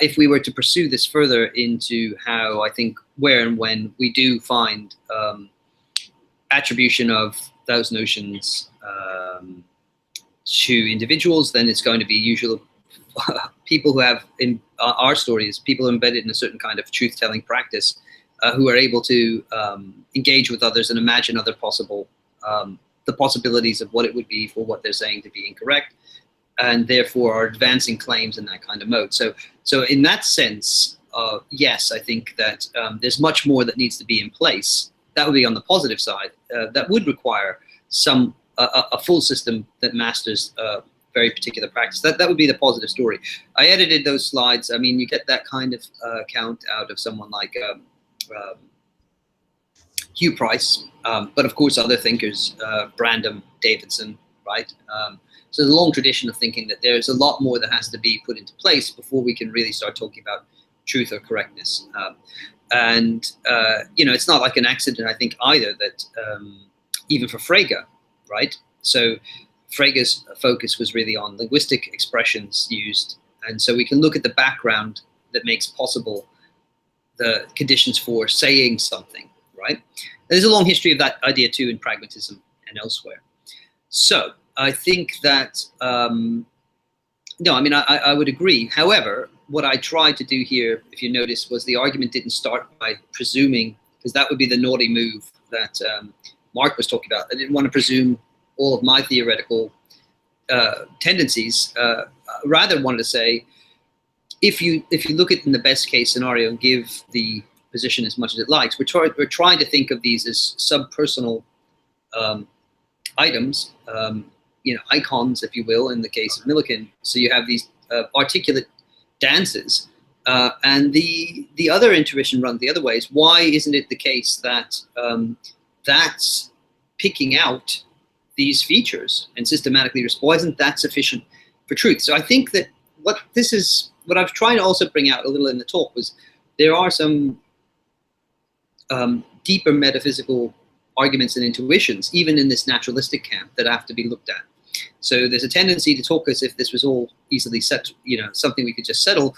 if we were to pursue this further into how I think, where and when we do find attribution of those notions to individuals, then it's going to be usual people who have, in our stories, people embedded in a certain kind of truth-telling practice who are able to engage with others and imagine other possible the possibilities of what it would be for what they're saying to be incorrect, and therefore are advancing claims in that kind of mode. So in that sense, yes, I think that there's much more that needs to be in place. That would be on the positive side. That would require a full system that masters very particular practice. That would be the positive story. I edited those slides. I mean, you get that kind of account out of someone like Hugh Price, but of course other thinkers, Brandom, Davidson, right? So there's a long tradition of thinking that there's a lot more that has to be put into place before we can really start talking about truth or correctness. You know, it's not like an accident, I think, either that even for Frege, right? So Frege's focus was really on linguistic expressions used. And so we can look at the background that makes possible the conditions for saying something, right? There's a long history of that idea too in pragmatism and elsewhere. So I think that, no, I mean, I would agree. However, what I tried to do here, if you notice, was the argument didn't start by presuming, because that would be the naughty move that Mark was talking about. I didn't want to presume all of my theoretical tendencies. Rather wanted to say, if you look at it in the best case scenario and give the position as much as it likes, we're trying to think of these as subpersonal items, you know, icons, if you will, in the case of Millikan. So you have these articulate dances, and the other intuition run the other way is, why isn't it the case that that's picking out these features and systematically why isn't that sufficient for truth? So I think that what I was trying to also bring out a little in the talk was there are some deeper metaphysical arguments and intuitions, even in this naturalistic camp, that have to be looked at. So there's a tendency to talk as if this was all easily set, you know, something we could just settle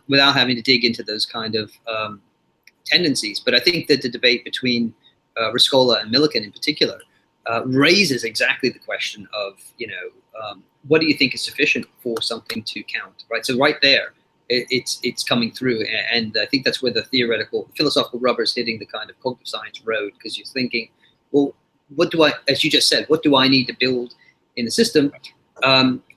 without having to dig into those kind of tendencies. But I think that the debate between Rescola and Millikan in particular raises exactly the question of, you know, what do you think is sufficient for something to count, right? So right there, it's coming through, and I think that's where the philosophical rubber is hitting the kind of cognitive science road, because you're thinking, well, what do I, as you just said, what do I need to build in the system?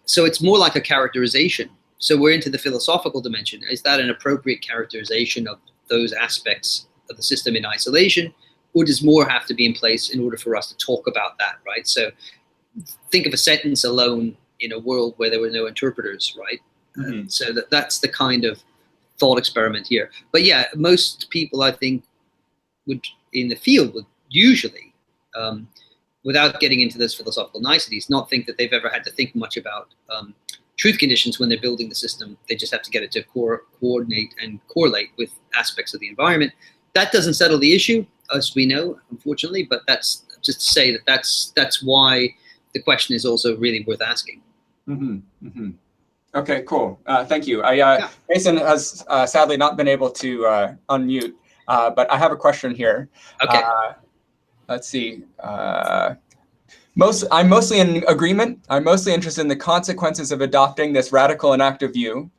So it's more like a characterization. So we're into the philosophical dimension. Is that an appropriate characterization of those aspects of the system in isolation, or does more have to be in place in order for us to talk about that, right? So think of a sentence alone in a world where there were no interpreters, right? Mm-hmm. So that's the kind of thought experiment here. But yeah, most people, I think, would in the field would usually, without getting into those philosophical niceties, not think that they've ever had to think much about truth conditions when they're building the system. They just have to get it to coordinate and correlate with aspects of the environment. That doesn't settle the issue, as we know, unfortunately, but that's just to say that that's why the question is also really worth asking. Mm-hmm. Mm-hmm. Okay, cool. Thank you. Mason has sadly not been able to unmute, but I have a question here. Okay. Let's see. I'm mostly in agreement. I'm mostly interested in the consequences of adopting this radical and active view.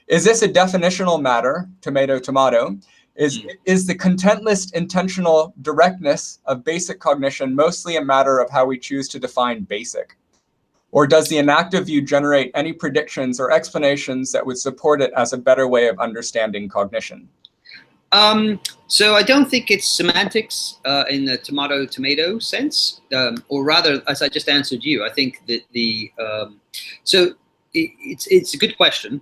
Is this a definitional matter? Tomato, tomato. Is the contentless intentional directness of basic cognition mostly a matter of how we choose to define basic? Or does the inactive view generate any predictions or explanations that would support it as a better way of understanding cognition? So I don't think it's semantics in the tomato-tomato sense, or rather, as I just answered you, I think that so it's a good question.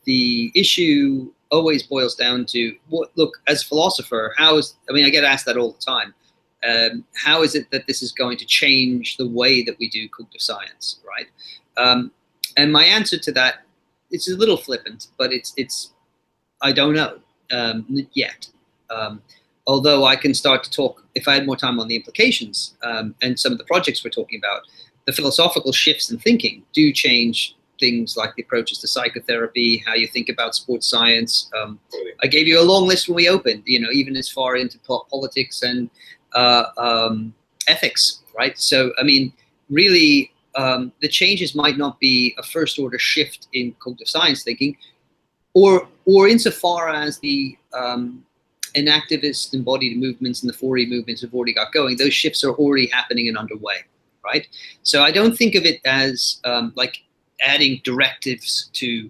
the issue always boils down to look, as a philosopher, I get asked that all the time. How is it that this is going to change the way that we do cognitive science, right? And my answer to that, it's a little flippant, but it's I don't know yet. Although I can start to talk, if I had more time, on the implications and some of the projects we're talking about. The philosophical shifts in thinking do change things like the approaches to psychotherapy, how you think about sports science. I gave you a long list when we opened, even as far into politics and ethics, right? So, I mean, really, the changes might not be a first order shift in cognitive science thinking, or insofar as the enactivist embodied movements and the 4E movements have already got going, those shifts are already happening and underway, right? So I don't think of it as like adding directives to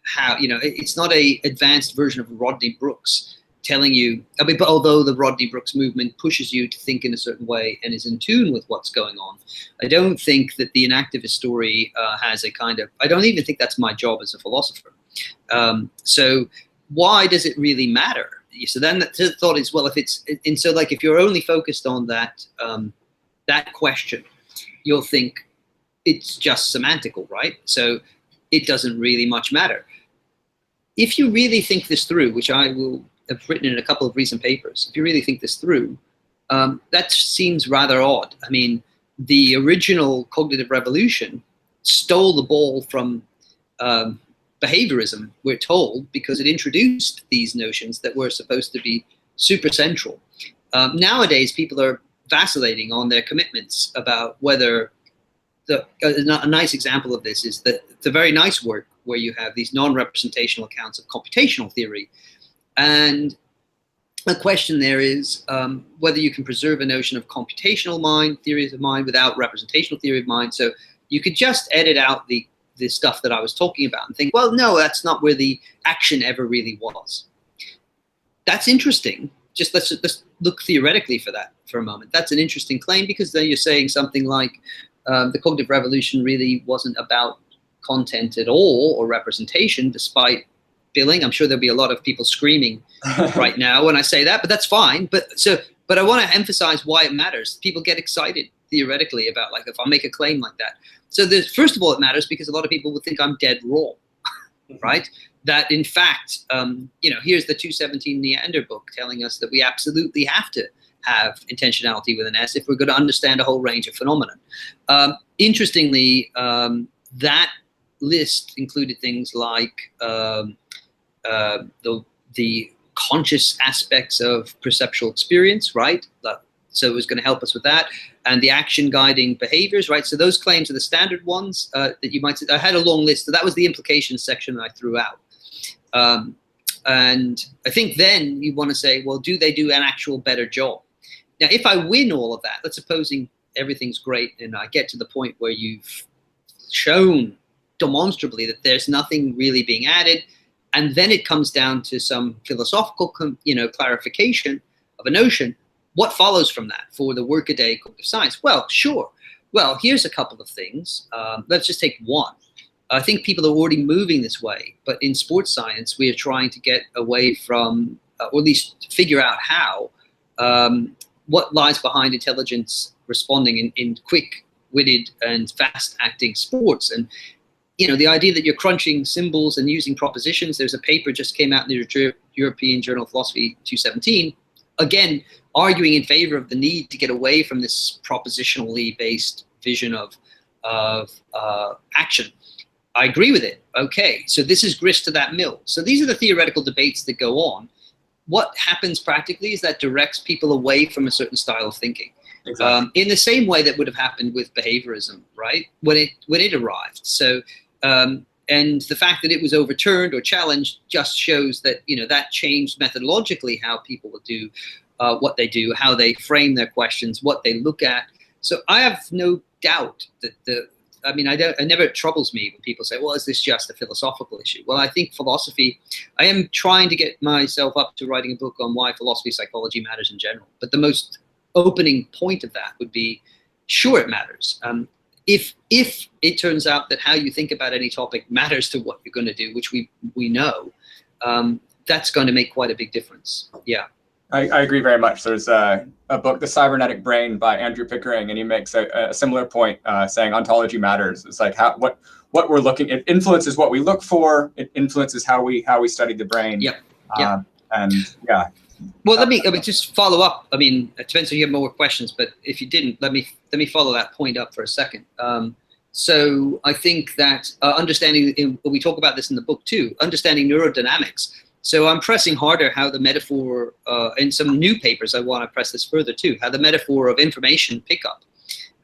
how, it's not a advanced version of Rodney Brooks telling you, but although the Rodney Brooks movement pushes you to think in a certain way and is in tune with what's going on, I don't think that the enactivist story has a kind of, I don't even think that's my job as a philosopher. So why does it really matter? So then the thought is, well, if you're only focused on that, that question, you'll think it's just semantical, right? So it doesn't really much matter. If you really think this through, which I will have written in a couple of recent papers, if you really think this through, that seems rather odd. I mean, the original cognitive revolution stole the ball from behaviorism, we're told, because it introduced these notions that were supposed to be super central. Nowadays, people are vacillating on their commitments about whether a nice example of this is the very nice work where you have these non-representational accounts of computational theory. And the question there is whether you can preserve a notion of computational mind, theories of mind, without representational theory of mind. So you could just edit out the stuff that I was talking about and think, well, no, that's not where the action ever really was. That's interesting. Just let's look theoretically for that for a moment. That's an interesting claim, because then you're saying something like the cognitive revolution really wasn't about content at all or representation, despite billing. I'm sure there'll be a lot of people screaming right now when I say that, but that's fine. But I want to emphasize why it matters. People get excited theoretically about, like, if I make a claim like that. So first of all, it matters because a lot of people would think I'm dead wrong, right? That in fact, here's the 217 Neander book telling us that we absolutely have to have intentionality with an S if we're going to understand a whole range of phenomena. Interestingly, that list included things like the conscious aspects of perceptual experience, right? So it was going to help us with that. And the action guiding behaviors, right? So those claims are the standard ones that you might say. I had a long list. So that was the implications section that I threw out. And I think then you want to say, well, do they do an actual better job? Now, if I win all of that, let's supposing everything's great and I get to the point where you've shown demonstrably that there's nothing really being added, and then it comes down to some philosophical, clarification of a notion. What follows from that for the workaday cognitive science? Well, sure. Well, here's a couple of things. Let's just take one. I think people are already moving this way, but in sports science, we are trying to get away from, or at least figure out how, what lies behind intelligence responding in quick-witted and fast-acting sports. And, the idea that you're crunching symbols and using propositions, there's a paper just came out in the European Journal of Philosophy 217, again, arguing in favor of the need to get away from this propositionally based vision of action. I agree with it. Okay, so this is grist to that mill. So these are the theoretical debates that go on. What happens practically is that directs people away from a certain style of thinking. Exactly. In the same way that would have happened with behaviorism, right? When it arrived. So, and the fact that it was overturned or challenged just shows that, that changed methodologically how people would do what they do, how they frame their questions, what they look at. So I have no doubt that it never troubles me when people say, well, is this just a philosophical issue? Well, I think philosophy, I am trying to get myself up to writing a book on why philosophy psychology matters in general. But the most opening point of that would be, sure, it matters. if it turns out that how you think about any topic matters to what you're going to do, which we know, that's going to make quite a big difference. Yeah. I agree very much. There's a book, The Cybernetic Brain by Andrew Pickering, and he makes a similar point, saying ontology matters. It's like what we're looking, it influences what we look for. It influences how we study the brain. Yep. And yeah. Well, let me just follow up. I mean, it depends if you have more questions, but if you didn't, let me follow that point up for a second. So I think that understanding, we talk about this in the book too, understanding neurodynamics. So I'm pressing harder how the metaphor, in some new papers, I want to press this further too, how the metaphor of information pickup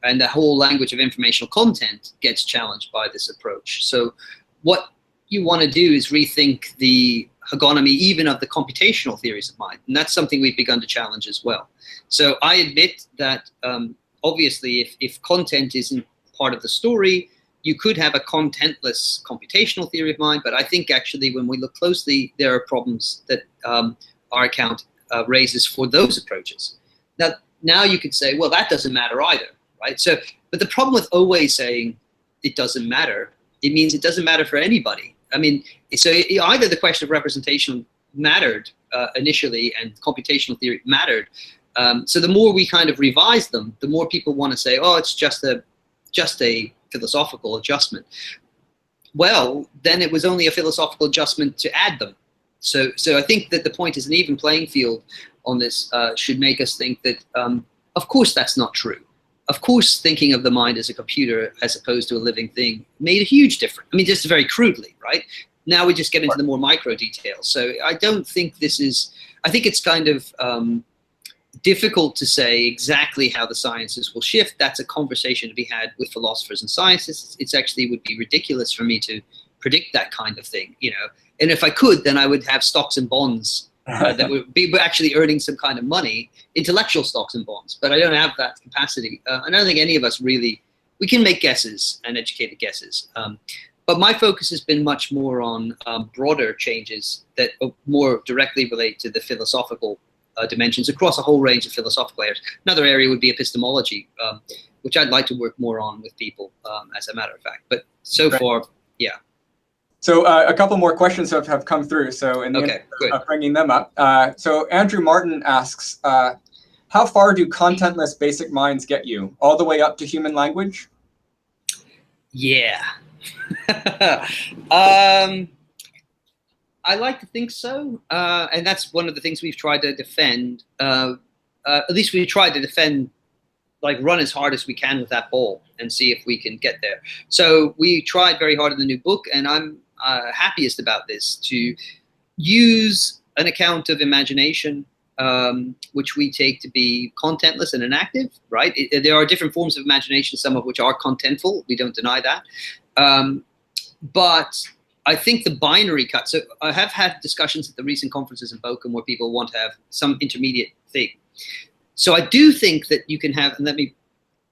and the whole language of informational content gets challenged by this approach. So what you want to do is rethink the hegemony even of the computational theories of mind. And that's something we've begun to challenge as well. So I admit that obviously if content isn't part of the story, you could have a contentless computational theory of mind, but I think actually when we look closely, there are problems that our account raises for those approaches. Now you could say, well, that doesn't matter either, right? So, but the problem with always saying it doesn't matter, it means it doesn't matter for anybody. I mean, so either the question of representation mattered initially and computational theory mattered. So the more we kind of revise them, the more people want to say, oh, it's just a philosophical adjustment. Well, then it was only a philosophical adjustment to add them. So I think that the point is an even playing field on this should make us think that, of course, that's not true. Of course, thinking of the mind as a computer as opposed to a living thing made a huge difference. I mean, just very crudely, right? Now we just get into the more micro details. So I don't think this is, I think it's kind of difficult to say exactly how the sciences will shift. That's a conversation to be had with philosophers and scientists. It's actually would be ridiculous for me to predict that kind of thing, you know. And if I could, then I would have stocks and bonds that would be actually earning some kind of money, intellectual stocks and bonds. But I don't have that capacity. I don't think any of us really, we can make guesses and educated guesses. But my focus has been much more on broader changes that more directly relate to the philosophical dimensions across a whole range of philosophical areas. Another area would be epistemology, which I'd like to work more on with people, as a matter of fact. But so far, yeah. So a couple more questions have come through. So in the interest of bringing them up, so Andrew Martin asks, how far do contentless basic minds get you? All the way up to human language? Yeah. I like to think so, and that's one of the things we've tried to defend. At least we tried to defend, like run as hard as we can with that ball and see if we can get there. So we tried very hard in the new book, and I'm happiest about this, to use an account of imagination, which we take to be contentless and inactive, right? There are different forms of imagination, some of which are contentful. We don't deny that. But I think the binary cut, so I have had discussions at the recent conferences in Bochum where people want to have some intermediate thing. So I do think that you can have, and let me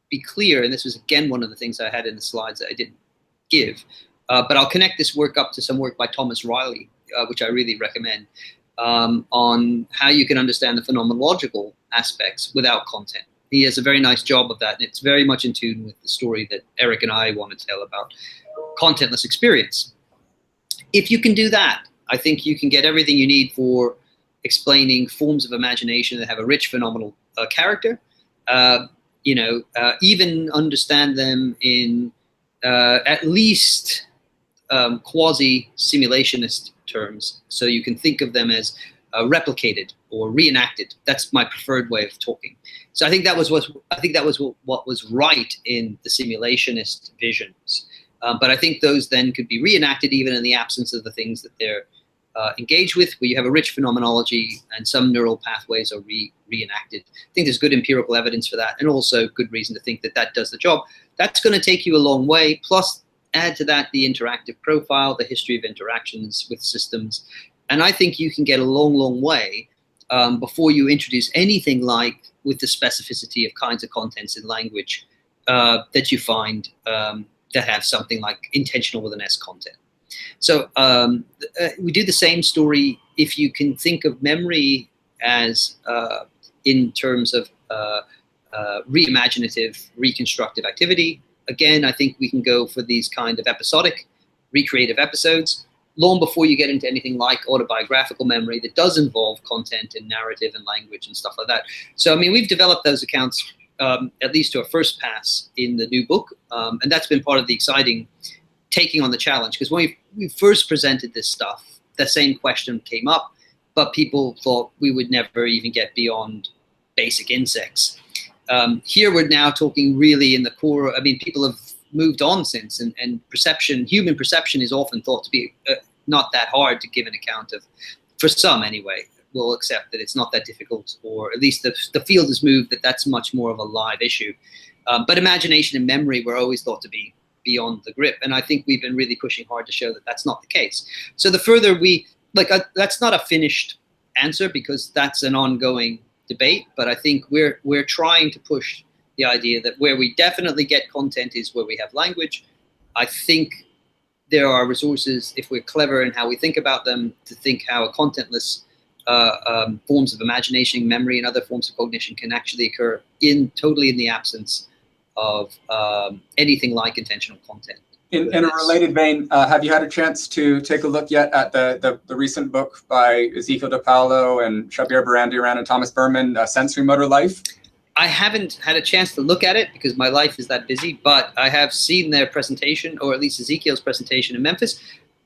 be clear, and this was again one of the things I had in the slides that I didn't give, but I'll connect this work up to some work by Thomas Riley, which I really recommend, on how you can understand the phenomenological aspects without content. He has a very nice job of that, and it's very much in tune with the story that Eric and I want to tell about contentless experience. If you can do that, I think you can get everything you need for explaining forms of imagination that have a rich phenomenal character. Even understand them in at least quasi-simulationist terms, so you can think of them as replicated or reenacted. That's my preferred way of talking. So I think that was what was right in the simulationist visions. But I think those then could be reenacted even in the absence of the things that they're engaged with, where you have a rich phenomenology and some neural pathways are reenacted. I think there's good empirical evidence for that, and also good reason to think that that does the job. That's going to take you a long way, plus add to that the interactive profile, the history of interactions with systems. And I think you can get a long, long way before you introduce anything like with the specificity of kinds of contents in language that you find that have something like intentional with an S content. So we do the same story if you can think of memory as in terms of reimaginative, reconstructive activity. again, I think we can go for these kind of episodic, recreative episodes long before you get into anything like autobiographical memory that does involve content and narrative and language and stuff like that. So, I mean, we've developed those accounts at least to a first pass in the new book. And that's been part of the exciting taking on the challenge, because when we first presented this stuff, the same question came up, but people thought we would never even get beyond basic insects. Here we're now talking really in the core. I mean, people have moved on since, and perception, human perception, is often thought to be not that hard to give an account of. For some, anyway, will accept that it's not that difficult, or at least the field has moved that that's much more of a live issue. But imagination and memory were always thought to be beyond the grip, and I think we've been really pushing hard to show that that's not the case. So the further we that's not a finished answer, because that's an ongoing debate. But I think we're trying to push the idea that where we definitely get content is where we have language. I think there are resources, if we're clever in how we think about them, to think how a contentless forms of imagination, memory, and other forms of cognition can actually occur totally in the absence of anything like intentional content. In a related vein, have you had a chance to take a look yet at the recent book by Ezekiel de Paulo and Xavier Barandiaran and Thomas Berman, Sensory Motor Life? I haven't had a chance to look at it because my life is that busy, but I have seen their presentation, or at least Ezekiel's presentation in Memphis.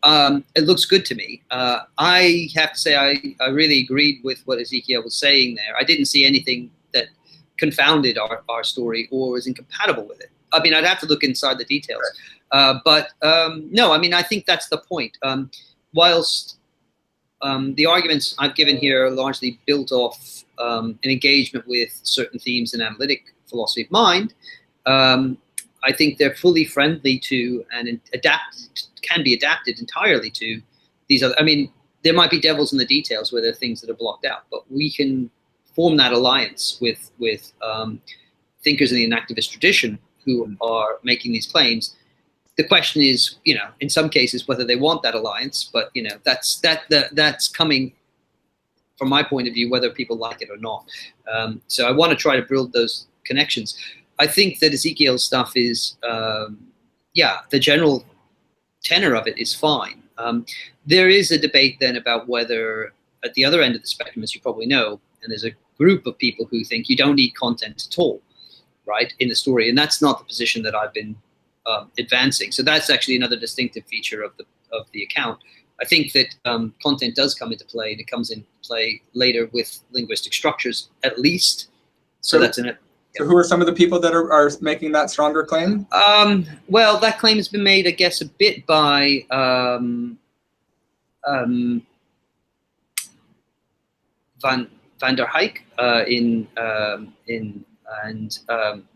It looks good to me. I have to say I really agreed with what Ezekiel was saying there. I didn't see anything that confounded our story or was incompatible with it. I mean, I'd have to look inside the details. But no, I mean, I think that's the point. Whilst the arguments I've given here are largely built off an engagement with certain themes in analytic philosophy of mind, I think they're fully friendly to and can be adapted entirely to these other. I mean, there might be devils in the details where there are things that are blocked out, but we can form that alliance with thinkers in the enactivist tradition who are making these claims. The question is, in some cases, whether they want that alliance, but that's coming from my point of view, whether people like it or not. So I want to try to build those connections. I think that Ezekiel's stuff is, the general tenor of it is fine. There is a debate then about whether, at the other end of the spectrum, as you probably know, and there's a group of people who think you don't need content at all, right, in the story, and that's not the position that I've been advancing. So that's actually another distinctive feature of the account. I think that content does come into play, and it comes into play later with linguistic structures, at least. So that's in it. So who are some of the people that are making that stronger claim? Well, that claim has been made, I guess, a bit by Van der Heyck and the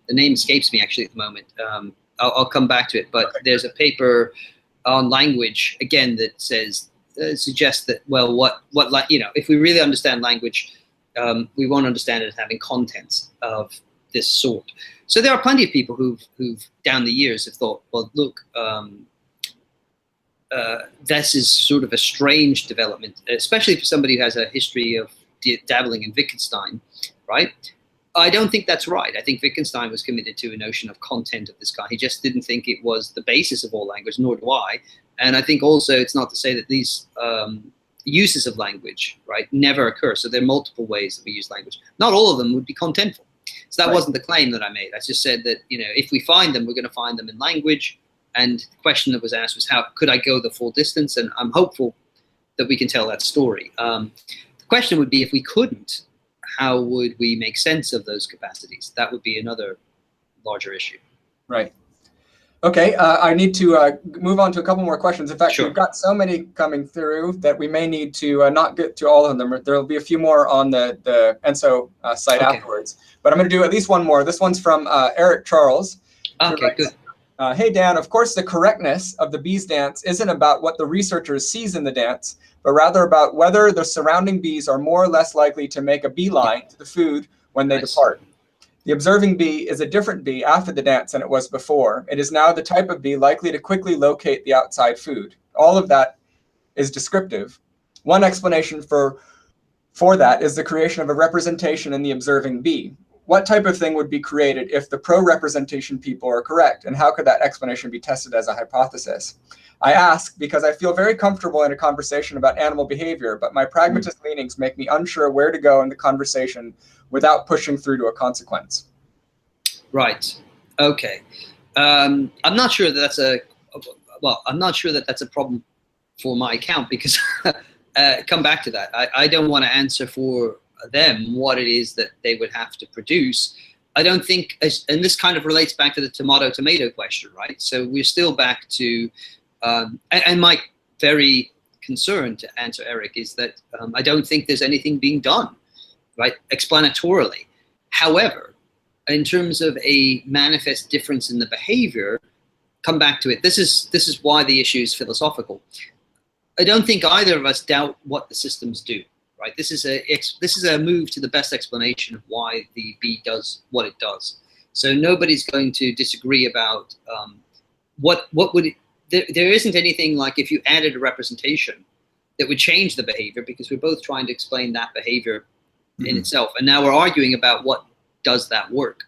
name escapes me actually at the moment. I'll come back to it, but okay. There's a paper on language again that says suggests that, well, if we really understand language, we won't understand it as having contents of this sort. So there are plenty of people who've down the years have thought, well, look, this is sort of a strange development, especially for somebody who has a history of dabbling in Wittgenstein, right? I don't think that's right. I think Wittgenstein was committed to a notion of content of this kind. He just didn't think it was the basis of all language, nor do I. And I think also it's not to say that these uses of language, right, never occur. So there are multiple ways that we use language. Not all of them would be contentful. So that wasn't the claim that I made. I just said that, if we find them, we're going to find them in language. And the question that was asked was, how could I go the full distance? And I'm hopeful that we can tell that story. The question would be, if we couldn't, how would we make sense of those capacities? That would be another larger issue. Right. Okay, I need to move on to a couple more questions. In fact, Sure. We've got so many coming through that we may need to not get to all of them. There will be a few more on the ENSO site afterwards. But I'm going to do at least one more. This one's from Eric Charles. Okay, good. Hey, Dan, of course, the correctness of the bees dance isn't about what the researcher sees in the dance, but rather about whether the surrounding bees are more or less likely to make a beeline to the food when they depart. The observing bee is a different bee after the dance than it was before. It is now the type of bee likely to quickly locate the outside food. All of that is descriptive. One explanation for that is the creation of a representation in the observing bee. what type of thing would be created if the pro-representation people are correct, and how could that explanation be tested as a hypothesis? I ask because I feel very comfortable in a conversation about animal behavior, but my pragmatist leanings make me unsure where to go in the conversation without pushing through to a consequence. Right. Okay. I'm not sure that that's I'm not sure that that's a problem for my account, because come back to that. I don't want to answer for them what it is that they would have to produce. I don't think, and this kind of relates back to the tomato question, right? So we're still back to, and my very concern, to answer Eric, is that I don't think there's anything being done, right, explanatorily. However, in terms of a manifest difference in the behavior, come back to it. This is why the issue is philosophical. I don't think either of us doubt what the systems do, right? This is a move to the best explanation of why the bee does what it does. So nobody's going to disagree about what would it, there isn't anything like if you added a representation that would change the behavior, because we're both trying to explain that behavior in itself. And now we're arguing about what does that work.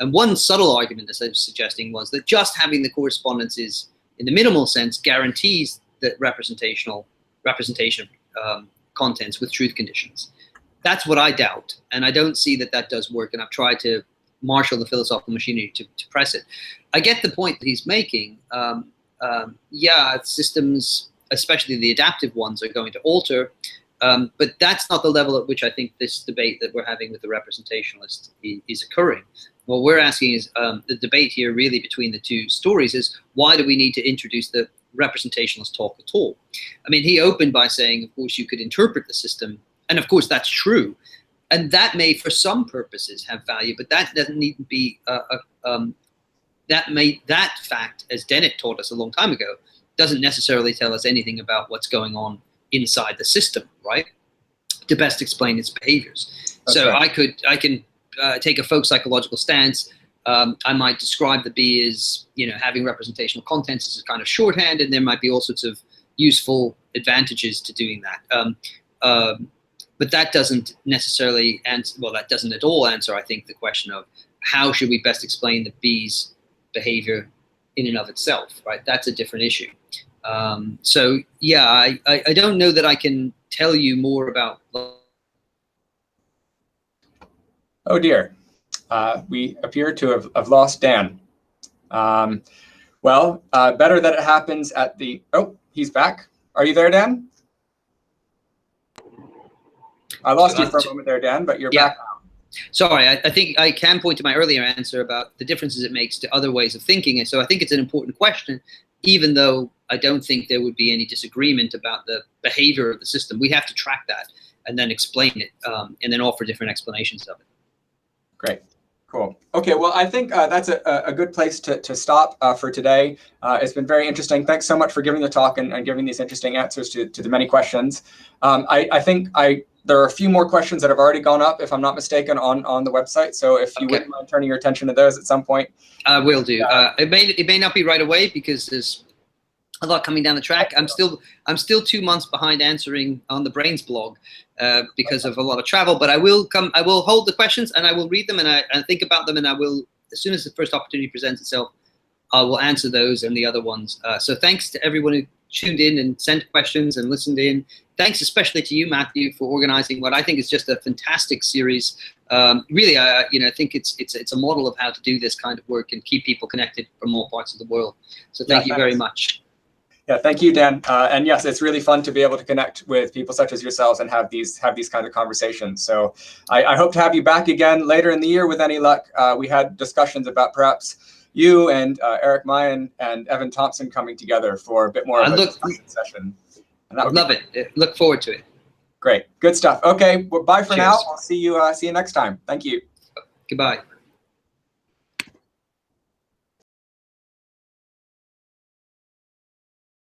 And one subtle argument, as I was suggesting, was that just having the correspondences in the minimal sense guarantees that representation contents with truth conditions. That's what I doubt, and I don't see that that does work, and I've tried to marshal the philosophical machinery to press it. I get the point that he's making. Yeah, systems, especially the adaptive ones, are going to alter, but that's not the level at which I think this debate that we're having with the representationalist is occurring. What we're asking is, the debate here really between the two stories is, why do we need to introduce the representationalist talk at all? I mean, he opened by saying, of course, you could interpret the system, and of course that's true, and that may for some purposes have value, but that doesn't need to be that fact, as Dennett taught us a long time ago, doesn't necessarily tell us anything about what's going on inside the system, right, to best explain its behaviors. That's so right. I can take a folk psychological stance. I might describe the bee as, having representational contents as a kind of shorthand, and there might be all sorts of useful advantages to doing that. But that doesn't necessarily answer, well, that doesn't at all answer, I think, the question of how should we best explain the bee's behavior in and of itself, right? That's a different issue. So yeah, I don't know that I can tell you more about. Oh dear. We appear to have lost Dan. Well, better that it happens at the, oh, he's back. Are you there, Dan? I lost you for a moment there, Dan, but you're back now. Sorry, I think I can point to my earlier answer about the differences it makes to other ways of thinking. And so I think it's an important question, even though I don't think there would be any disagreement about the behavior of the system. We have to track that and then explain it, and then offer different explanations of it. Great. Cool. Okay, well, I think that's a good place to stop for today. It's been very interesting. Thanks so much for giving the talk and giving these interesting answers to the many questions. I think there are a few more questions that have already gone up, if I'm not mistaken, on the website. So if you wouldn't mind turning your attention to those at some point. I will do. It may not be right away because there's a lot coming down the track. I'm still 2 months behind answering on the Brains blog because of a lot of travel, but I will hold the questions and I will read them and think about them, and I will, as soon as the first opportunity presents itself, I will answer those and the other ones. So thanks to everyone who tuned in and sent questions and listened in. Thanks especially to you, Matthew, for organizing what I think is just a fantastic series. Really, I think it's a model of how to do this kind of work and keep people connected from all parts of the world. So thank you very much. Yeah, thank you, Dan. And yes, it's really fun to be able to connect with people such as yourselves and have these kind of conversations. So I hope to have you back again later in the year with any luck. We had discussions about perhaps you and Eric Mayan and Evan Thompson coming together for a bit more of a discussion session. And I love it. Look forward to it. Great. Good stuff. Okay. Well, bye for now. I'll see you next time. Thank you. Goodbye.